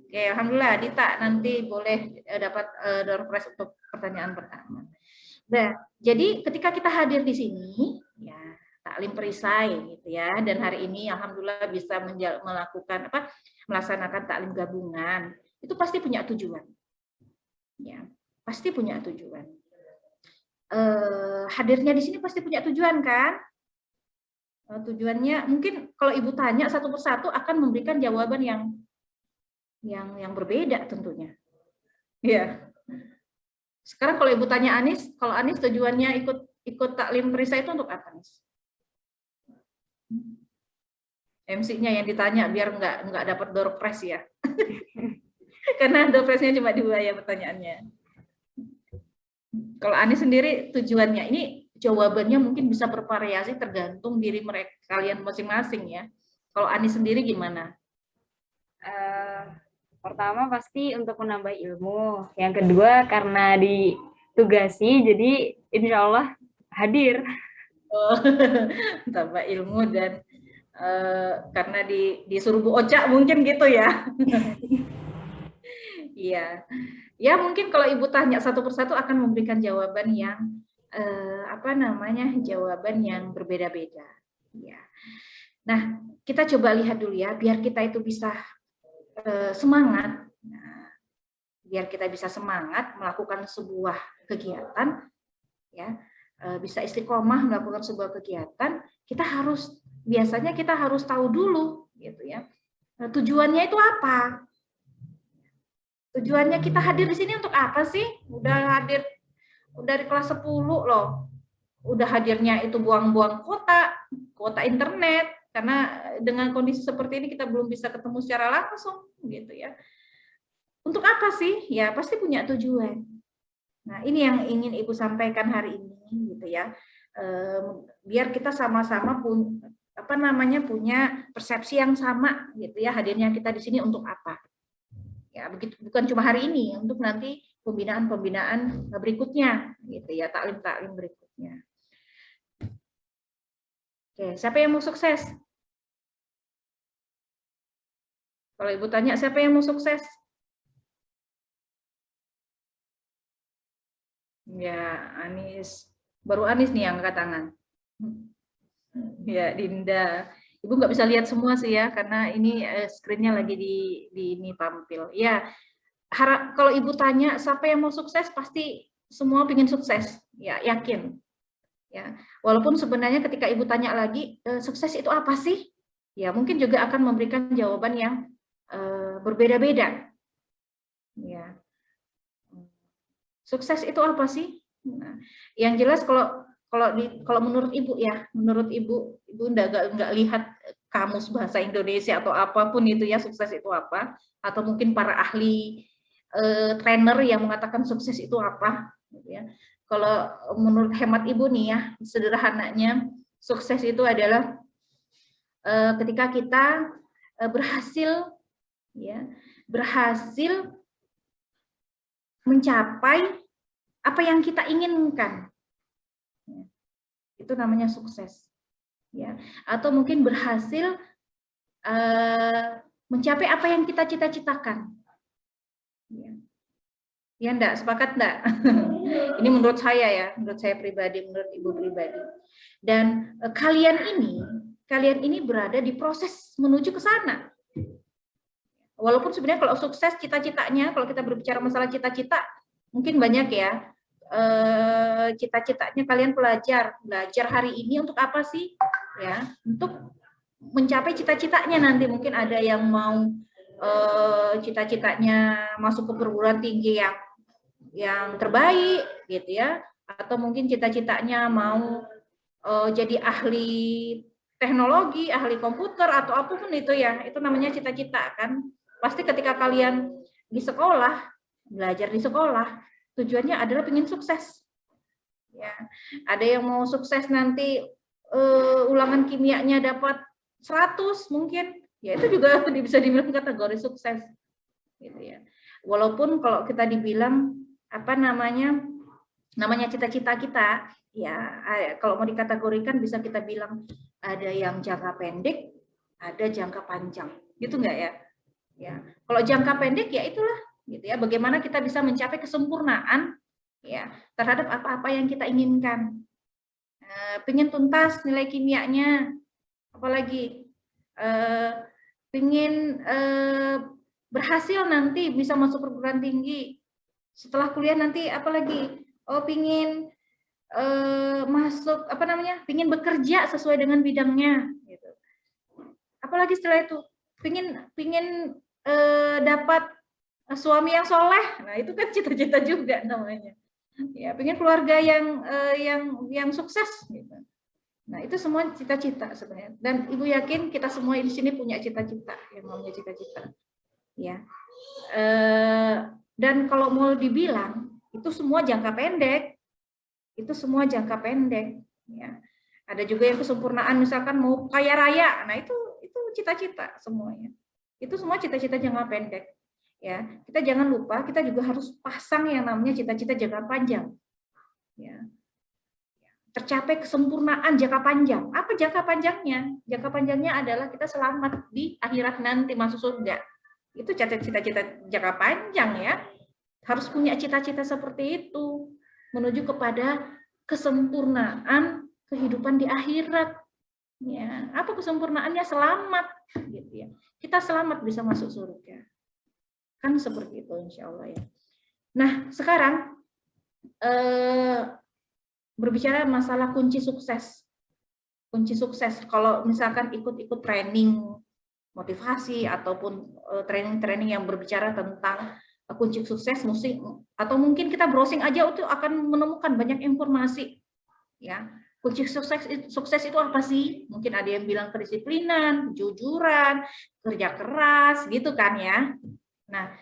Oke, alhamdulillah, Dita nanti boleh dapat door prize untuk pertanyaan pertama. Nah, jadi ketika kita hadir di sini, ya, taklim perisai gitu ya, dan hari ini alhamdulillah bisa melaksanakan taklim gabungan, itu pasti punya tujuan, ya, pasti punya tujuan. Hadirnya di sini pasti punya tujuan kan? Tujuannya mungkin kalau Ibu tanya satu persatu akan memberikan jawaban yang berbeda tentunya. Ya. Sekarang kalau Ibu tanya Anis, kalau Anis tujuannya ikut taklim perisai itu untuk apa, Anis? MC-nya yang ditanya biar nggak dapat door prize ya. Karena door prize-nya cuma 2 ya pertanyaannya. Kalau Anis sendiri tujuannya, ini jawabannya mungkin bisa bervariasi tergantung diri mereka kalian masing-masing ya. Kalau Anis sendiri gimana? Pertama pasti untuk menambah ilmu. Yang kedua karena ditugasi, jadi insya Allah hadir. Oh, tambah ilmu dan karena disuruh Bu Ocha mungkin gitu ya. Iya. Ya mungkin kalau Ibu tanya satu persatu akan memberikan jawaban yang jawaban yang berbeda-beda. Ya. Nah, kita coba lihat dulu ya, biar kita itu bisa semangat. Nah, biar kita bisa semangat melakukan sebuah kegiatan, ya, bisa istiqomah melakukan sebuah kegiatan, biasanya kita harus tahu dulu, gitu ya. Nah, tujuannya itu apa? Tujuannya kita hadir di sini untuk apa sih? Udah hadir dari kelas 10 loh. Udah hadirnya itu buang-buang kuota internet, karena dengan kondisi seperti ini kita belum bisa ketemu secara langsung, gitu ya. Untuk apa sih? Ya pasti punya tujuan. Nah ini yang ingin Ibu sampaikan hari ini, gitu ya. Biar kita sama-sama punya persepsi yang sama, gitu ya. Hadirnya kita di sini untuk apa? Ya begitu, bukan cuma hari ini, untuk nanti pembinaan berikutnya, gitu ya, taklim berikutnya. Oke, siapa yang mau sukses? Kalau Ibu tanya siapa yang mau sukses? Ya, Anis. Baru Anis nih yang angkat tangan. Ya, Dinda. Ibu nggak bisa lihat semua sih ya, karena ini screen-nya lagi di ini tampil. Ya, kalau Ibu tanya siapa yang mau sukses, pasti semua ingin sukses, ya yakin. Ya, walaupun sebenarnya ketika ibu tanya lagi, sukses itu apa sih? Ya mungkin juga akan memberikan jawaban yang berbeda-beda. Ya, sukses itu apa sih? Nah, yang jelas kalau menurut ibu ya, menurut ibu nggak lihat kamus bahasa Indonesia atau apapun itu ya, sukses itu apa? Atau mungkin para ahli trainer yang mengatakan sukses itu apa? Gitu ya. Kalau menurut hemat ibu nih ya, sederhananya sukses itu adalah ketika kita berhasil mencapai apa yang kita inginkan. Itu namanya sukses. Ya. Atau mungkin berhasil mencapai apa yang kita cita-citakan. Ya enggak, sepakat enggak? Ini menurut saya ya, menurut saya pribadi, menurut ibu pribadi. Dan kalian ini berada di proses menuju ke sana. Walaupun sebenarnya kalau sukses cita-citanya, kalau kita berbicara masalah cita-cita, mungkin banyak ya. Cita-citanya kalian belajar hari ini untuk apa sih? Ya, untuk mencapai cita-citanya nanti. Mungkin ada yang mau cita-citanya masuk ke perguruan tinggi yang terbaik gitu ya, atau mungkin cita-citanya mau jadi ahli teknologi, ahli komputer atau apapun itu ya, itu namanya cita-cita kan. Pasti ketika kalian di sekolah, belajar di sekolah, tujuannya adalah ingin sukses. Ya, ada yang mau sukses nanti ulangan kimianya dapat 100 mungkin, ya itu juga bisa dibilang kategori sukses. Gitu ya. Walaupun kalau kita dibilang namanya cita-cita kita ya, kalau mau dikategorikan bisa kita bilang ada yang jangka pendek, ada jangka panjang, gitu enggak ya? Ya, kalau jangka pendek ya itulah, gitu ya. Bagaimana kita bisa mencapai kesempurnaan ya terhadap apa-apa yang kita inginkan. Pengen tuntas nilai kimianya, apalagi pengen berhasil nanti bisa masuk perguruan tinggi. Setelah kuliah nanti apalagi pingin masuk pingin bekerja sesuai dengan bidangnya gitu. Apalagi setelah itu pingin dapat suami yang soleh. Nah itu kan cita-cita juga namanya ya, pingin keluarga yang sukses gitu. Nah itu semua cita-cita sebenarnya, dan ibu yakin kita semua di sini punya cita-cita yang namanya cita-cita ya. Dan kalau mau dibilang itu semua jangka pendek, ya. Ada juga yang kesempurnaan, misalkan mau kaya raya, nah itu cita-cita semuanya. Itu semua cita-cita jangka pendek, ya. Kita jangan lupa, kita juga harus pasang yang namanya cita-cita jangka panjang, ya. Tercapai kesempurnaan jangka panjang. Apa jangka panjangnya? Jangka panjangnya adalah kita selamat di akhirat nanti masuk surga. Itu cita-cita jangka panjang ya. Harus punya cita-cita seperti itu menuju kepada kesempurnaan kehidupan di akhirat. Ya, apa kesempurnaannya? Selamat gitu ya. Kita selamat bisa masuk surga. Kan seperti itu insya Allah ya. Nah, sekarang berbicara masalah kunci sukses. Kunci sukses kalau misalkan ikut training motivasi ataupun training-training yang berbicara tentang kunci sukses, atau mungkin kita browsing aja itu akan menemukan banyak informasi ya. Kunci sukses itu apa sih? Mungkin ada yang bilang kedisiplinan, kejujuran, kerja keras gitu kan ya. Nah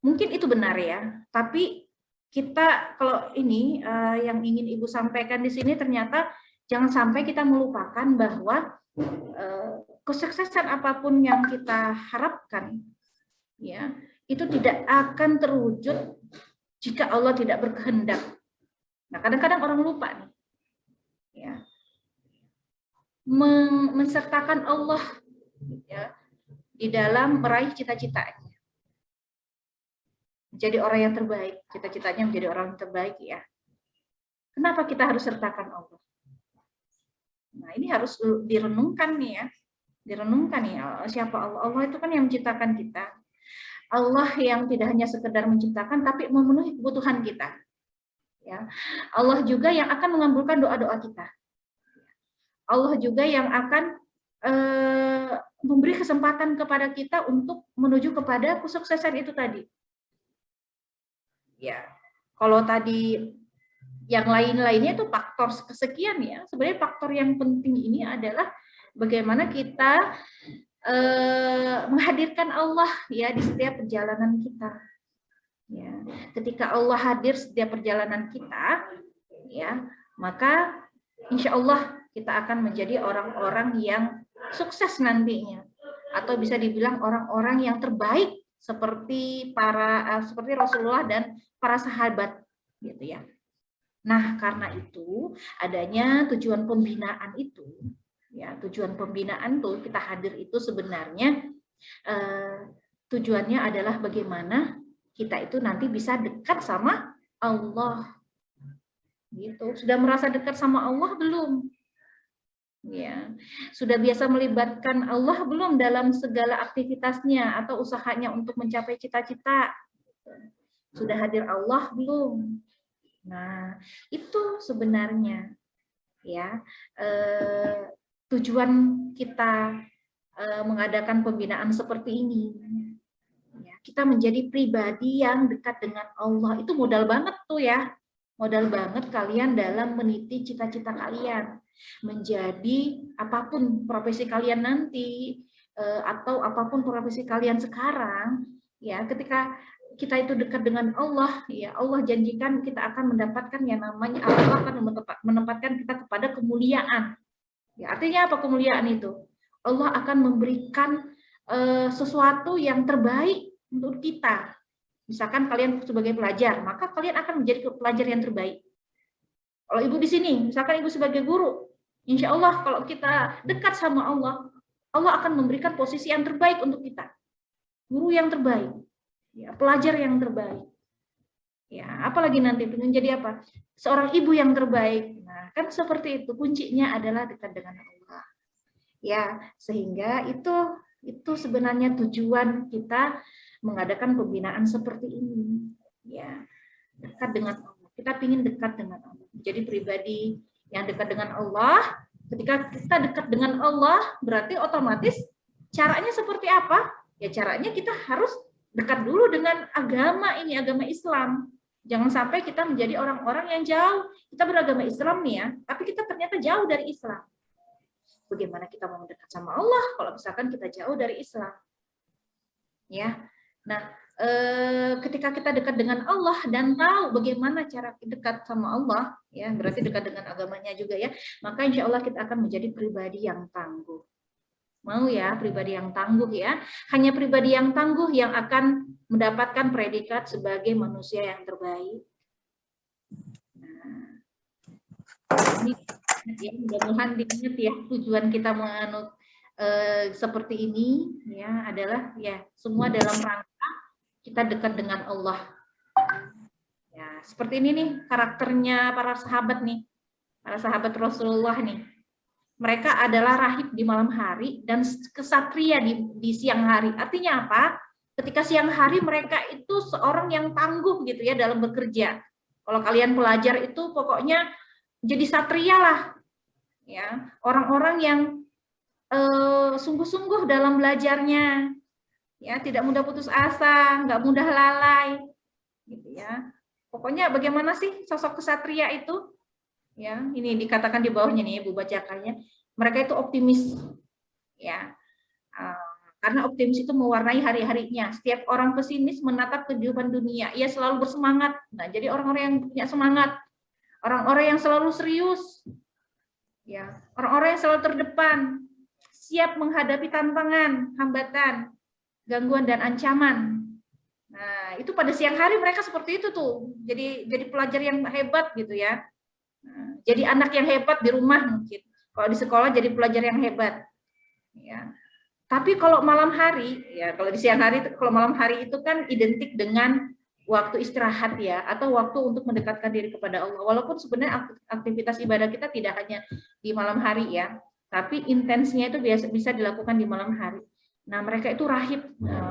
mungkin itu benar ya, tapi kita kalau ini yang ingin ibu sampaikan di sini, ternyata jangan sampai kita melupakan bahwa kesuksesan apapun yang kita harapkan ya itu tidak akan terwujud jika Allah tidak berkehendak. Nah, kadang-kadang orang lupa nih ya, mensertakan Allah ya di dalam meraih cita-citanya. Menjadi orang yang terbaik, cita-citanya menjadi orang yang terbaik ya. Kenapa kita harus sertakan Allah? Nah, ini harus direnungkan nih ya. Direnungkan ya, siapa Allah? Allah itu kan yang menciptakan kita. Allah yang tidak hanya sekedar menciptakan, tapi memenuhi kebutuhan kita. Ya, Allah juga yang akan mengabulkan doa-doa kita. Allah juga yang akan memberi kesempatan kepada kita untuk menuju kepada kesuksesan itu tadi. Ya, kalau tadi yang lain-lainnya itu faktor kesekian ya. Sebenarnya faktor yang penting ini adalah bagaimana kita menghadirkan Allah ya di setiap perjalanan kita. Ya, ketika Allah hadir setiap perjalanan kita, ya, maka insya Allah kita akan menjadi orang-orang yang sukses nantinya, atau bisa dibilang orang-orang yang terbaik seperti seperti Rasulullah dan para sahabat, gitu ya. Nah, karena itu adanya tujuan pembinaan itu, ya tujuan pembinaan tuh kita hadir itu sebenarnya tujuannya adalah bagaimana kita itu nanti bisa dekat sama Allah. Gitu. Sudah merasa dekat sama Allah belum? Ya. Sudah biasa melibatkan Allah belum dalam segala aktivitasnya atau usahanya untuk mencapai cita-cita? Sudah hadir Allah belum? Nah, itu sebenarnya ya tujuan kita mengadakan pembinaan seperti ini. Ya, kita menjadi pribadi yang dekat dengan Allah. Itu modal banget tuh ya. Modal banget kalian dalam meniti cita-cita kalian. Menjadi apapun profesi kalian nanti, atau apapun profesi kalian sekarang, ya ketika kita itu dekat dengan Allah, ya Allah janjikan kita akan mendapatkan yang namanya Allah akan menempatkan kita kepada kemuliaan. Ya, artinya apa kemuliaan itu? Allah akan memberikan sesuatu yang terbaik untuk kita. Misalkan kalian sebagai pelajar, maka kalian akan menjadi pelajar yang terbaik. Kalau ibu di sini, misalkan ibu sebagai guru, insya Allah kalau kita dekat sama Allah, Allah akan memberikan posisi yang terbaik untuk kita. Guru yang terbaik, ya, pelajar yang terbaik. Ya, apalagi nanti menjadi apa? Seorang ibu yang terbaik. Nah, kan seperti itu. Kuncinya adalah dekat dengan Allah. Ya, sehingga itu sebenarnya tujuan kita mengadakan pembinaan seperti ini. Ya, dekat dengan Allah. Kita ingin dekat dengan Allah. Jadi pribadi yang dekat dengan Allah. Ketika kita dekat dengan Allah, berarti otomatis caranya seperti apa? Ya caranya kita harus dekat dulu dengan agama ini, agama Islam. Jangan sampai kita menjadi orang-orang yang jauh. Kita beragama Islam nih ya, tapi kita ternyata jauh dari Islam. Bagaimana kita mau mendekat sama Allah kalau misalkan kita jauh dari Islam? Ya. Nah, ketika kita dekat dengan Allah dan tahu bagaimana cara dekat sama Allah, ya berarti dekat dengan agamanya juga ya, maka insya Allah kita akan menjadi pribadi yang tangguh. Mau ya, pribadi yang tangguh ya. Hanya pribadi yang tangguh yang akan mendapatkan predikat sebagai manusia yang terbaik. Nah, ini ya, mudah-mudahan diingat ya, tujuan kita menganut seperti ini ya adalah ya semua dalam rangka kita dekat dengan Allah. Ya, seperti ini nih karakternya para sahabat nih. Para sahabat Rasulullah nih. Mereka adalah rahib di malam hari dan kesatria di siang hari. Artinya apa? Ketika siang hari mereka itu seorang yang tangguh gitu ya dalam bekerja. Kalau kalian pelajar itu pokoknya jadi satria lah. Ya, orang-orang yang sungguh-sungguh dalam belajarnya. Ya, tidak mudah putus asa, nggak mudah lalai. Gitu ya. Pokoknya bagaimana sih sosok kesatria itu? Ya, ini dikatakan di bawahnya nih, Bu bacakannya. Mereka itu optimis, ya, karena optimis itu mewarnai hari-harinya. Setiap orang pesimis menatap kehidupan dunia, ia selalu bersemangat. Nah, jadi orang-orang yang punya semangat, orang-orang yang selalu serius, ya, orang-orang yang selalu terdepan, siap menghadapi tantangan, hambatan, gangguan dan ancaman. Nah, itu pada siang hari mereka seperti itu tuh. Jadi pelajar yang hebat gitu ya. Jadi anak yang hebat di rumah mungkin. Kalau di sekolah jadi pelajar yang hebat. Ya. Tapi kalau malam hari, ya kalau di siang hari, kalau malam hari itu kan identik dengan waktu istirahat ya, atau waktu untuk mendekatkan diri kepada Allah. Walaupun sebenarnya aktivitas ibadah kita tidak hanya di malam hari ya, tapi intensnya itu biasa bisa dilakukan di malam hari. Nah, mereka itu rahib,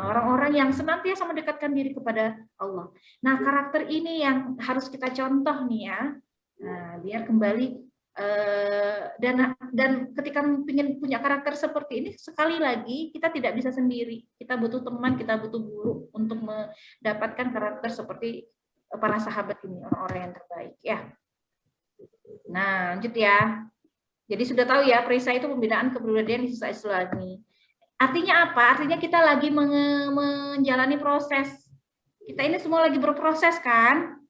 orang-orang yang senantiasa mendekatkan diri kepada Allah. Nah, karakter ini yang harus kita contoh nih ya. Nah, biar kembali dan ketika ingin punya karakter seperti ini, sekali lagi kita tidak bisa sendiri. Kita butuh teman, kita butuh guru untuk mendapatkan karakter seperti para sahabat ini, orang-orang yang terbaik ya. Nah, lanjut ya. Jadi sudah tahu ya, perisai itu pembinaan kepribadian di sisa Islami. Artinya apa? Artinya kita lagi menjalani proses. Kita ini semua lagi berproses kan?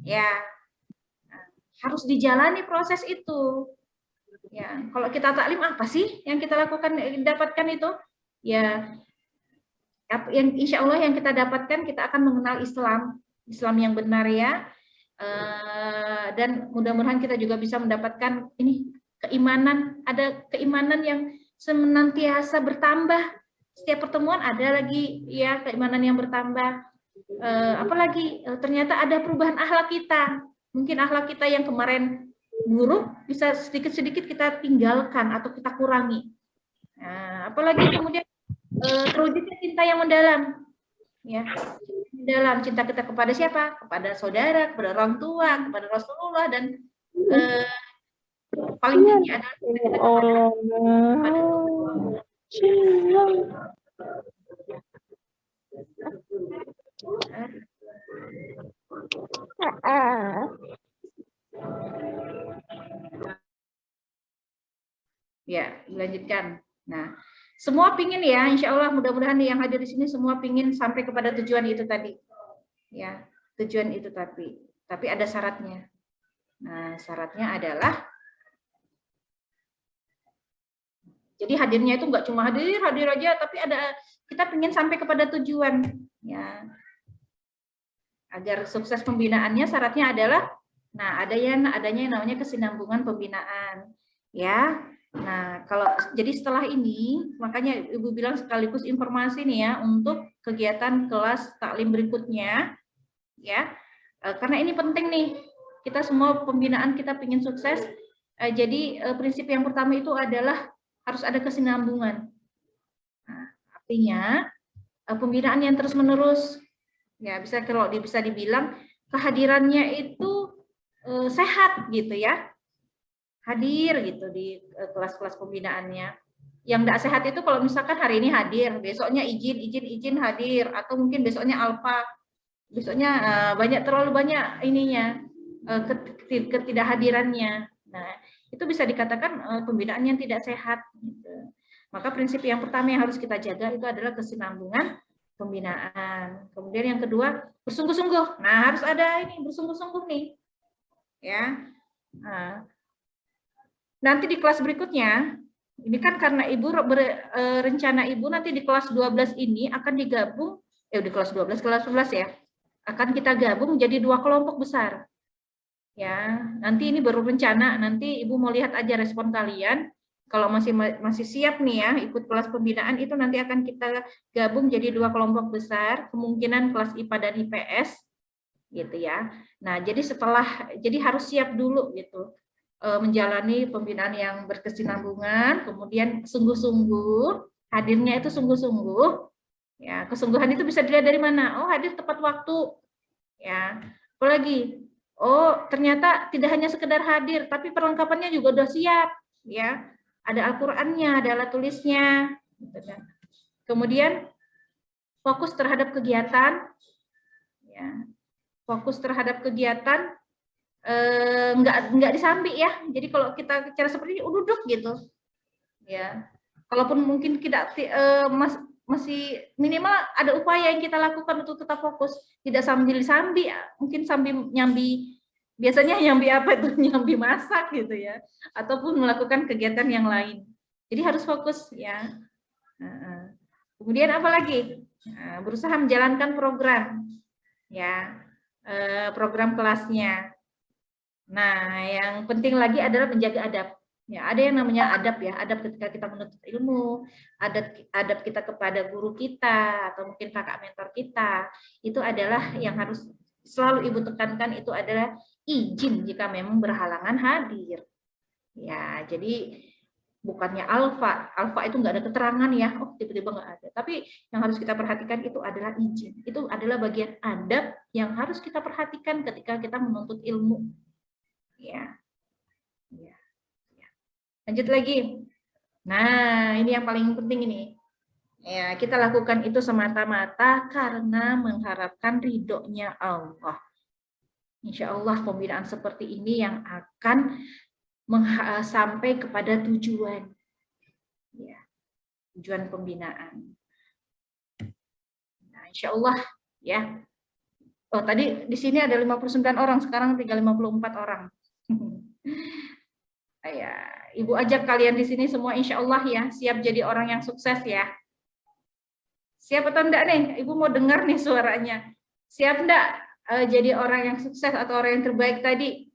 Ya, harus dijalani proses itu. Ya, kalau kita taklim apa sih yang kita lakukan, dapatkan itu? Ya, yang insya Allah yang kita dapatkan, kita akan mengenal Islam yang benar ya. Dan mudah-mudahan kita juga bisa mendapatkan ini keimanan, ada keimanan yang senantiasa bertambah. Setiap pertemuan ada lagi ya keimanan yang bertambah. Apalagi ternyata ada perubahan akhlak kita. Mungkin akhlak kita yang kemarin buruk bisa sedikit-sedikit kita tinggalkan atau kita kurangi. Nah, apalagi kemudian terwujudnya cinta yang mendalam. Ya, dalam cinta kita kepada siapa? Kepada saudara, kepada orang tua, kepada Rasulullah, dan paling tinggi adalah kita kepada ya, dilanjutkan. Nah, semua pingin ya, insya Allah mudah-mudahan yang hadir di sini semua pingin sampai kepada tujuan itu tadi. Ya, tujuan itu tapi ada syaratnya. Nah, syaratnya adalah jadi hadirnya itu nggak cuma hadir aja, tapi ada kita pingin sampai kepada tujuan. Ya, agar sukses pembinaannya syaratnya adalah, nah adanya yang namanya kesinambungan pembinaan. Ya. Nah, jadi setelah ini, makanya Ibu bilang sekaligus informasi nih ya untuk kegiatan kelas taklim berikutnya, ya, karena ini penting nih, kita semua pembinaan kita ingin sukses, jadi prinsip yang pertama itu adalah harus ada kesinambungan. Nah, artinya pembinaan yang terus-menerus, ya kalau bisa dibilang kehadirannya itu sehat gitu ya. Hadir gitu di kelas-kelas pembinaannya. Yang tidak sehat itu kalau misalkan hari ini hadir, besoknya izin hadir, atau mungkin besoknya alfa, besoknya terlalu banyak ininya ketidakhadirannya. Nah, itu bisa dikatakan pembinaan yang tidak sehat. Gitu. Maka prinsip yang pertama yang harus kita jaga itu adalah kesinambungan pembinaan. Kemudian yang kedua bersungguh-sungguh. Nah, harus ada ini bersungguh-sungguh nih, ya. Nah, nanti di kelas berikutnya, ini kan karena Ibu rencana Ibu nanti di kelas 12 ini akan digabung, di kelas 12, kelas 11 ya, akan kita gabung menjadi 2 kelompok besar. Ya, nanti ini baru rencana, nanti Ibu mau lihat aja respon kalian. Kalau masih siap nih ya ikut kelas pembinaan, itu nanti akan kita gabung jadi 2 kelompok besar, kemungkinan kelas IPA dan IPS gitu ya. Nah, jadi harus siap dulu gitu. Menjalani pembinaan yang berkesinambungan, kemudian sungguh-sungguh, hadirnya itu sungguh-sungguh, ya kesungguhan itu bisa dilihat dari mana? Oh, hadir tepat waktu, ya. Apalagi, oh ternyata tidak hanya sekedar hadir, tapi perlengkapannya juga udah siap, ya. Ada Al-Qur'annya, ada alat tulisnya, gitu kan. Kemudian fokus terhadap kegiatan, ya. Fokus terhadap kegiatan. Nggak disambi ya. Jadi kalau kita cara seperti ini duduk gitu, ya. Kalaupun mungkin kita masih minimal ada upaya yang kita lakukan untuk tetap fokus, tidak sambil sambi, mungkin sambil nyambi. Biasanya nyambi apa itu? Nyambi masak gitu ya, ataupun melakukan kegiatan yang lain. Jadi harus fokus ya. Kemudian apa lagi? Berusaha menjalankan program, ya, program kelasnya. Nah, yang penting lagi adalah menjaga adab. Ya, ada yang namanya adab ya, adab ketika kita menuntut ilmu, adab kita kepada guru kita atau mungkin kakak mentor kita. Itu adalah yang harus selalu Ibu tekankan, itu adalah izin jika memang berhalangan hadir. Ya, jadi bukannya alfa. Alfa itu nggak ada keterangan ya, oh tiba-tiba nggak ada. Tapi yang harus kita perhatikan itu adalah izin. Itu adalah bagian adab yang harus kita perhatikan ketika kita menuntut ilmu. Ya. Ya. Lanjut lagi. Nah, ini yang paling penting ini. Ya, kita lakukan itu semata-mata karena mengharapkan ridhonya Allah. Insya Allah pembinaan seperti ini yang akan sampai kepada tujuan, ya, tujuan pembinaan. Nah, insya Allah ya. Oh, tadi di sini ada 59 orang, sekarang tinggal 54 orang. Ya, Ibu ajak kalian di sini semua insya Allah ya, siap jadi orang yang sukses ya. Siap atau enggak nih? Ibu mau dengar nih suaranya. Siap enggak jadi orang yang sukses atau orang yang terbaik tadi?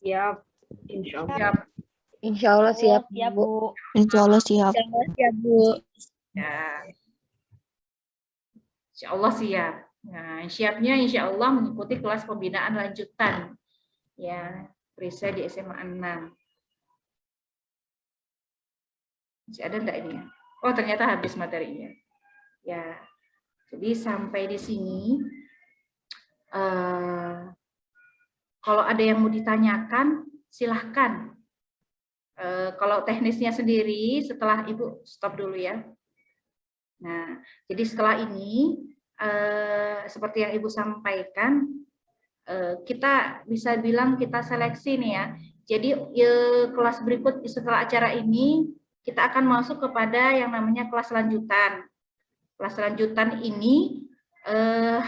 Siap. Insya Allah. Siap. Insya Allah siap, Bu. Insya Allah siap. Siap, Bu. Ya. Insya Allah siap. Nah, siapnya insya Allah mengikuti kelas pembinaan lanjutan. Ya, Prisa di SMA 6. Masih ada enggak ini ya? Oh, ternyata habis materinya. Ya. Jadi sampai di sini kalau ada yang mau ditanyakan, silahkan. Kalau teknisnya sendiri, setelah Ibu stop dulu ya. Nah, jadi setelah ini, seperti yang Ibu sampaikan, kita bisa bilang kita seleksi nih ya. Jadi kelas berikut setelah acara ini, kita akan masuk kepada yang namanya kelas lanjutan. Kelas lanjutan ini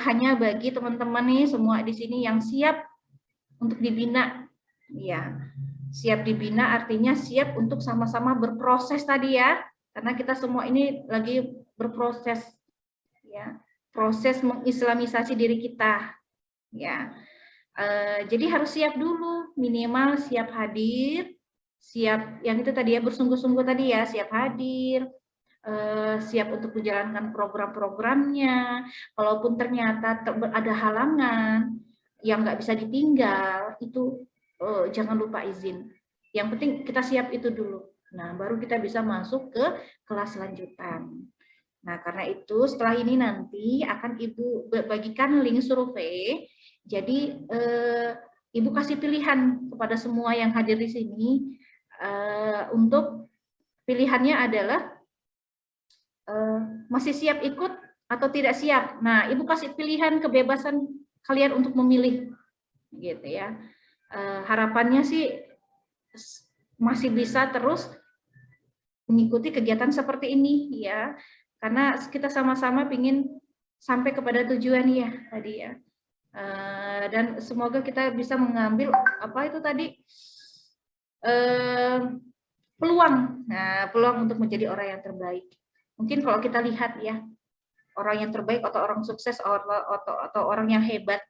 hanya bagi teman-teman nih semua di sini yang siap untuk dibina, ya. Siap dibina artinya siap untuk sama-sama berproses tadi ya, karena kita semua ini lagi berproses, ya, proses mengislamisasi diri kita, ya. Jadi harus siap dulu, minimal siap hadir, siap yang itu tadi ya, bersungguh-sungguh tadi ya, siap hadir. Siap untuk menjalankan program-programnya. Kalaupun ternyata ada halangan yang nggak bisa ditinggal, itu jangan lupa izin. Yang penting kita siap itu dulu. Nah, baru kita bisa masuk ke kelas lanjutan. Nah, karena itu setelah ini nanti akan Ibu bagikan link survei. Jadi Ibu kasih pilihan kepada semua yang hadir di sini untuk pilihannya adalah masih siap ikut atau tidak siap. Nah, Ibu kasih pilihan kebebasan kalian untuk memilih, gitu ya. Harapannya sih masih bisa terus mengikuti kegiatan seperti ini ya, karena kita sama-sama ingin sampai kepada tujuan ya tadi ya. Dan semoga kita bisa mengambil apa itu tadi peluang, nah, peluang untuk menjadi orang yang terbaik. Mungkin kalau kita lihat ya, orang yang terbaik atau orang sukses atau orang yang hebat,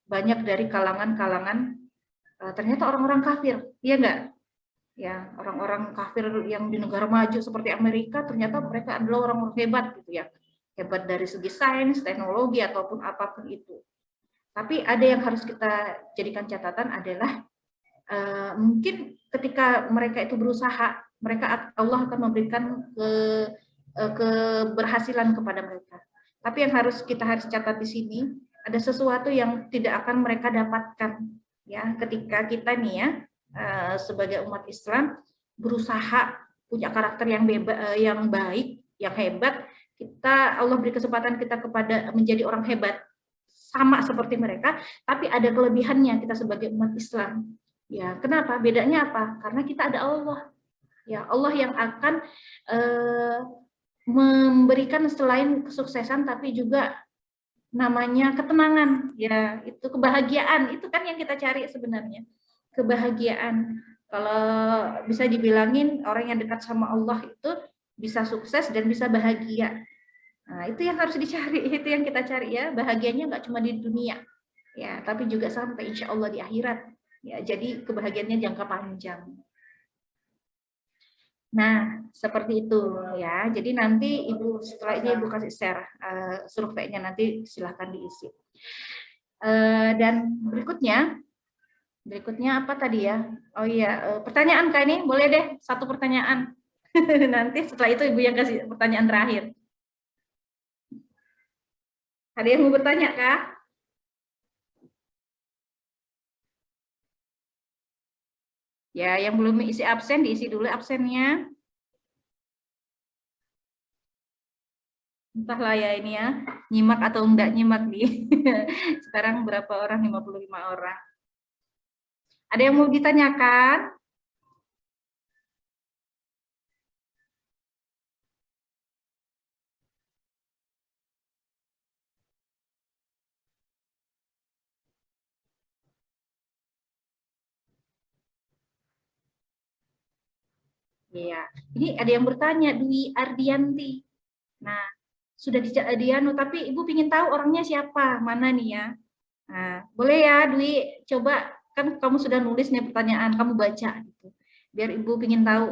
banyak dari kalangan-kalangan ternyata orang-orang kafir, iya enggak? Ya, orang-orang kafir yang di negara maju seperti Amerika, ternyata mereka adalah orang-orang hebat gitu ya. Hebat dari segi sains, teknologi ataupun apapun itu. Tapi ada yang harus kita jadikan catatan adalah mungkin ketika mereka itu berusaha, Allah akan memberikan keberhasilan kepada mereka. Tapi yang kita harus catat di sini, ada sesuatu yang tidak akan mereka dapatkan ya ketika kita nih ya sebagai umat Islam berusaha punya karakter yang baik, yang hebat. Allah beri kesempatan kita kepada menjadi orang hebat sama seperti mereka, tapi ada kelebihannya kita sebagai umat Islam. Ya, kenapa? Bedanya apa? Karena kita ada Allah. Ya, Allah yang akan memberikan selain kesuksesan tapi juga namanya ketenangan. Ya, itu kebahagiaan. Itu kan yang kita cari sebenarnya. Kebahagiaan. Kalau bisa dibilangin orang yang dekat sama Allah itu bisa sukses dan bisa bahagia. Nah, itu yang harus dicari, itu yang kita cari ya. Bahagianya nggak cuma di dunia, ya, tapi juga sampai insya Allah di akhirat. Ya, jadi kebahagiaannya jangka panjang. Nah, seperti itu ya. Jadi nanti Ibu setelah ini Ibu kasih share surveinya, nanti silahkan diisi. Dan berikutnya Berikutnya apa tadi ya? Oh iya, pertanyaan Kak ini boleh deh satu pertanyaan. Nanti setelah itu Ibu yang kasih pertanyaan terakhir. Ada yang mau bertanya Kak? Ya, yang belum isi absen diisi dulu absennya. Entahlah ya ini ya, nyimak atau enggak nyimak nih. Sekarang berapa orang? 55 orang. Ada yang mau ditanyakan? Iya, ini ada yang bertanya, Dwi Ardianti. Nah, sudah dianu, tapi Ibu ingin tahu orangnya siapa, mana nih ya? Nah, boleh ya, Dwi, coba kan kamu sudah nulis nih pertanyaan, kamu baca gitu. Biar Ibu ingin tahu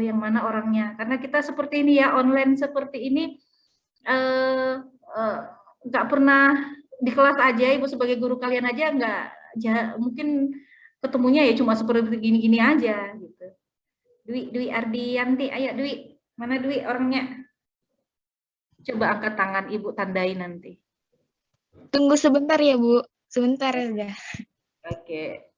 yang mana orangnya. Karena kita seperti ini ya, online seperti ini, nggak pernah di kelas aja, Ibu sebagai guru kalian aja nggak, mungkin ketemunya ya cuma seperti gini-gini aja gitu. Dwi Ardianti, ayo Dwi, mana Dwi orangnya? Coba angkat tangan Ibu tandai nanti. Tunggu sebentar ya, Bu. Sebentar ya. Oke.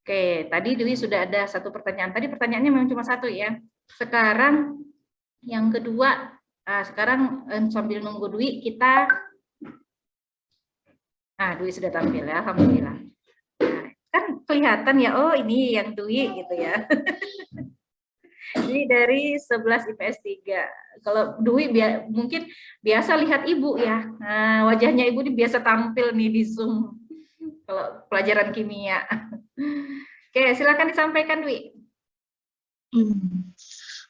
Oke, tadi Dwi sudah ada satu pertanyaan. Tadi pertanyaannya memang cuma satu ya. Sekarang yang kedua, sekarang sambil nunggu Dwi, kita, Dwi sudah tampil ya, alhamdulillah. Nah, kan kelihatan ya, oh ini yang Dwi gitu ya. Ini dari 11 IPS 3. Kalau Dwi mungkin biasa lihat Ibu ya. Nah, wajahnya Ibu ini biasa tampil nih di Zoom. Kalau pelajaran kimia. Oke, silakan disampaikan Dwi.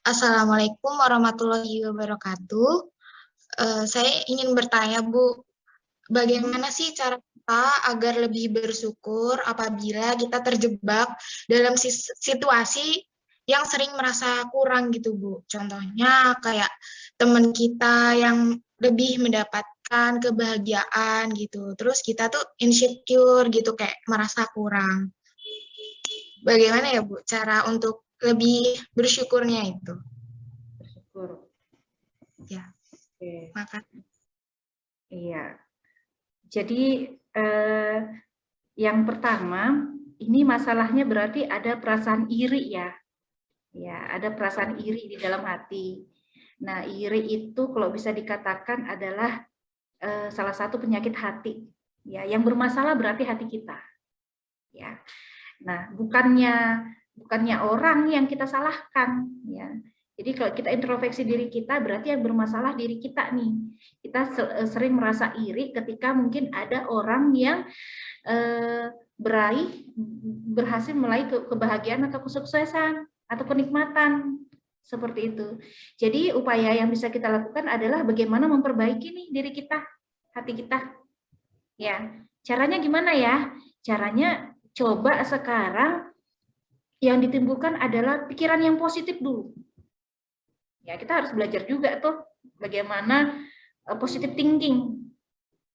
Assalamualaikum warahmatullahi wabarakatuh. Saya ingin bertanya, Bu, bagaimana sih cara kita agar lebih bersyukur apabila kita terjebak dalam situasi yang sering merasa kurang gitu, Bu? Contohnya kayak teman kita yang lebih mendapatkan kebahagiaan gitu, terus kita tuh insecure gitu, kayak merasa kurang. Bagaimana ya, Bu, cara untuk lebih bersyukurnya itu? Bersyukur. Ya. Oke. Makasih. Iya. Jadi yang pertama, ini masalahnya berarti ada perasaan iri ya. Ya, ada perasaan iri di dalam hati. Nah, iri itu kalau bisa dikatakan adalah salah satu penyakit hati. Ya, yang bermasalah berarti hati kita. Ya. Nah, bukannya orang yang kita salahkan, ya. Jadi kalau kita introspeksi diri kita, berarti yang bermasalah diri kita nih. Kita sering merasa iri ketika mungkin ada orang yang berhasil meraih kebahagiaan atau kesuksesan atau kenikmatan seperti itu. Jadi upaya yang bisa kita lakukan adalah bagaimana memperbaiki nih diri kita, hati kita. Ya, caranya gimana ya? Caranya coba sekarang yang ditimbulkan adalah pikiran yang positif dulu. Ya, kita harus belajar juga tuh bagaimana positive thinking.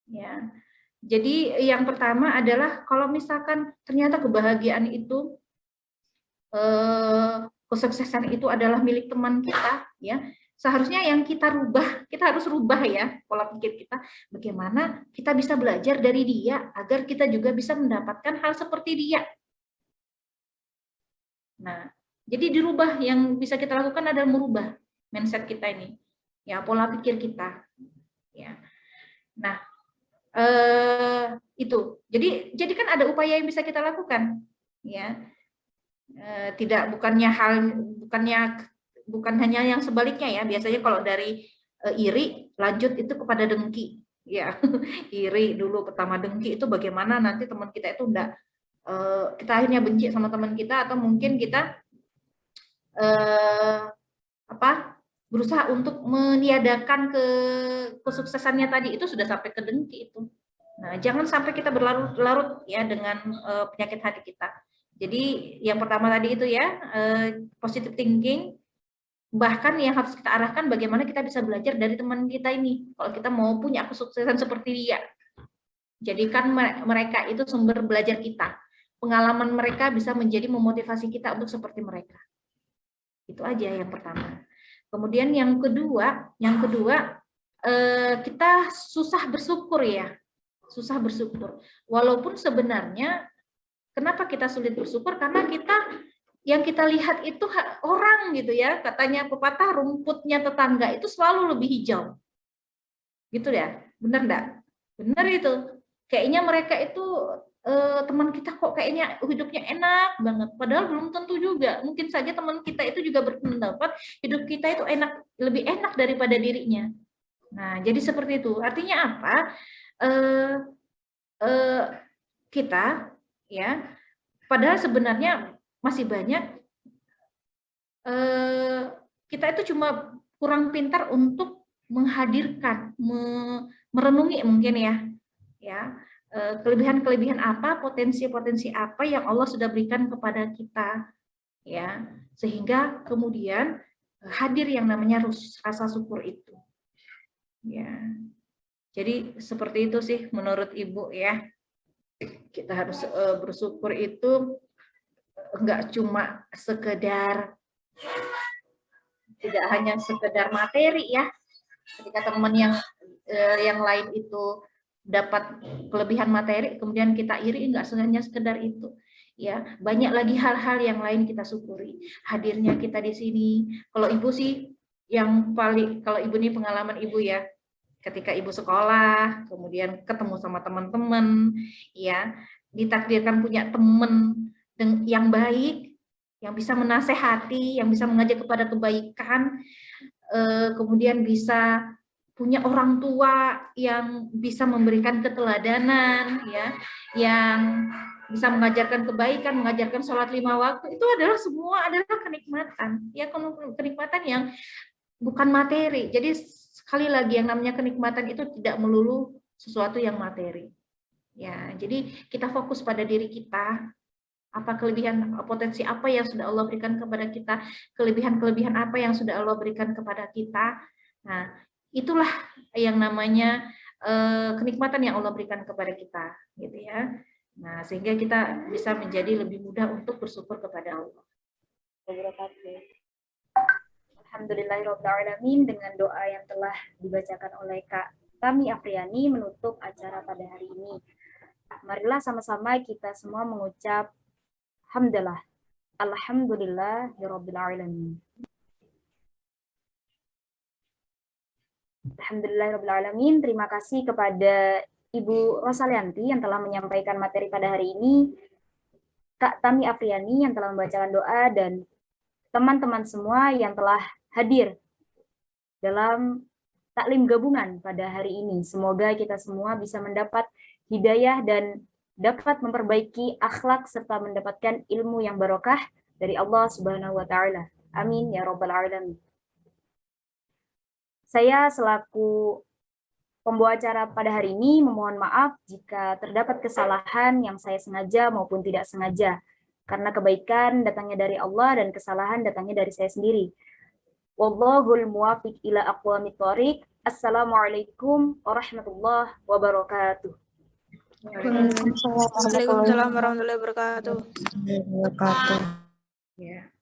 Ya. Jadi yang pertama adalah kalau misalkan ternyata kebahagiaan itu, kesuksesan itu adalah milik teman kita, ya. Seharusnya yang kita harus rubah ya pola pikir kita. Bagaimana kita bisa belajar dari dia agar kita juga bisa mendapatkan hal seperti dia. Nah, jadi dirubah, yang bisa kita lakukan adalah merubah mindset kita ini, ya, pola pikir kita, ya. Nah, itu. Jadi kan ada upaya yang bisa kita lakukan, ya. Bukan hanya yang sebaliknya ya. Biasanya kalau dari iri lanjut itu kepada dengki, ya. Iri dulu pertama dengki, itu bagaimana nanti teman kita itu enggak, kita akhirnya benci sama teman kita, atau mungkin kita berusaha untuk meniadakan kesuksesannya tadi, itu sudah sampai ke dengki itu. Nah, jangan sampai kita berlarut-larut ya dengan penyakit hati kita. Jadi yang pertama tadi itu ya, positive thinking. Bahkan yang harus kita arahkan bagaimana kita bisa belajar dari teman kita ini. Kalau kita mau punya kesuksesan seperti dia, jadikan mereka itu sumber belajar kita. Pengalaman mereka bisa menjadi memotivasi kita untuk seperti mereka. Itu aja yang pertama. Kemudian yang kedua kita susah bersyukur ya. Susah bersyukur. Walaupun sebenarnya kenapa kita sulit bersyukur? Karena yang kita lihat itu orang gitu ya, katanya pepatah rumputnya tetangga itu selalu lebih hijau. Gitu ya, benar enggak? Benar itu. Kayaknya mereka itu teman kita kok kayaknya hidupnya enak banget. Padahal belum tentu juga. Mungkin saja teman kita itu juga berpendapat hidup kita itu lebih enak daripada dirinya. Nah, jadi seperti itu. Artinya apa? Kita ya, padahal sebenarnya masih banyak kita itu cuma kurang pintar untuk menghadirkan, merenungi mungkin ya kelebihan-kelebihan apa, potensi-potensi apa yang Allah sudah berikan kepada kita ya, sehingga kemudian hadir yang namanya rasa syukur itu ya. Jadi seperti itu sih menurut Ibu ya, kita harus bersyukur itu enggak cuma sekedar, tidak hanya sekedar materi ya. Ketika teman yang lain itu dapat kelebihan materi, kemudian kita iri, enggak hanya sekedar itu. Ya, banyak lagi hal-hal yang lain kita syukuri. Hadirnya kita di sini. Kalau Ibu sih yang paling, kalau Ibu ini pengalaman Ibu ya, ketika Ibu sekolah, kemudian ketemu sama teman-teman, ya, ditakdirkan punya teman yang baik, yang bisa menasehati, yang bisa mengajak kepada kebaikan, kemudian bisa punya orang tua yang bisa memberikan keteladanan, ya, yang bisa mengajarkan kebaikan, mengajarkan sholat 5 waktu, itu adalah semua adalah kenikmatan, ya, kenikmatan yang bukan materi. Jadi sekali lagi yang namanya kenikmatan itu tidak melulu sesuatu yang materi. Ya, jadi kita fokus pada diri kita. Apa kelebihan, potensi apa yang sudah Allah berikan kepada kita, kelebihan-kelebihan apa yang sudah Allah berikan kepada kita. Nah, itulah yang namanya kenikmatan yang Allah berikan kepada kita, gitu ya. Nah, sehingga kita bisa menjadi lebih mudah untuk bersyukur kepada Allah. Alhamdulillahirrahmanirrahim. Dengan doa yang telah dibacakan oleh Kak Tami Afriani menutup acara pada hari ini. Marilah sama-sama kita semua mengucap hamdalah. Alhamdulillahirabbil alamin. Alhamdulillahirabbil alamin. Terima kasih kepada Ibu Rosalianti yang telah menyampaikan materi pada hari ini, Kak Tami Afriani yang telah membacakan doa, dan teman-teman semua yang telah hadir dalam taklim gabungan pada hari ini. Semoga kita semua bisa mendapat hidayah dan dapat memperbaiki akhlak serta mendapatkan ilmu yang barokah dari Allah Subhanahu wa taala. Amin ya rabbal alamin. Saya selaku pembawa acara pada hari ini memohon maaf jika terdapat kesalahan yang saya sengaja maupun tidak sengaja, karena kebaikan datangnya dari Allah dan kesalahan datangnya dari saya sendiri. Wallahul muwaffiq ila aqwamit thoriq. Assalamualaikum warahmatullahi wabarakatuh. Waalaikumsalam warahmatullahi wabarakatuh. Ya.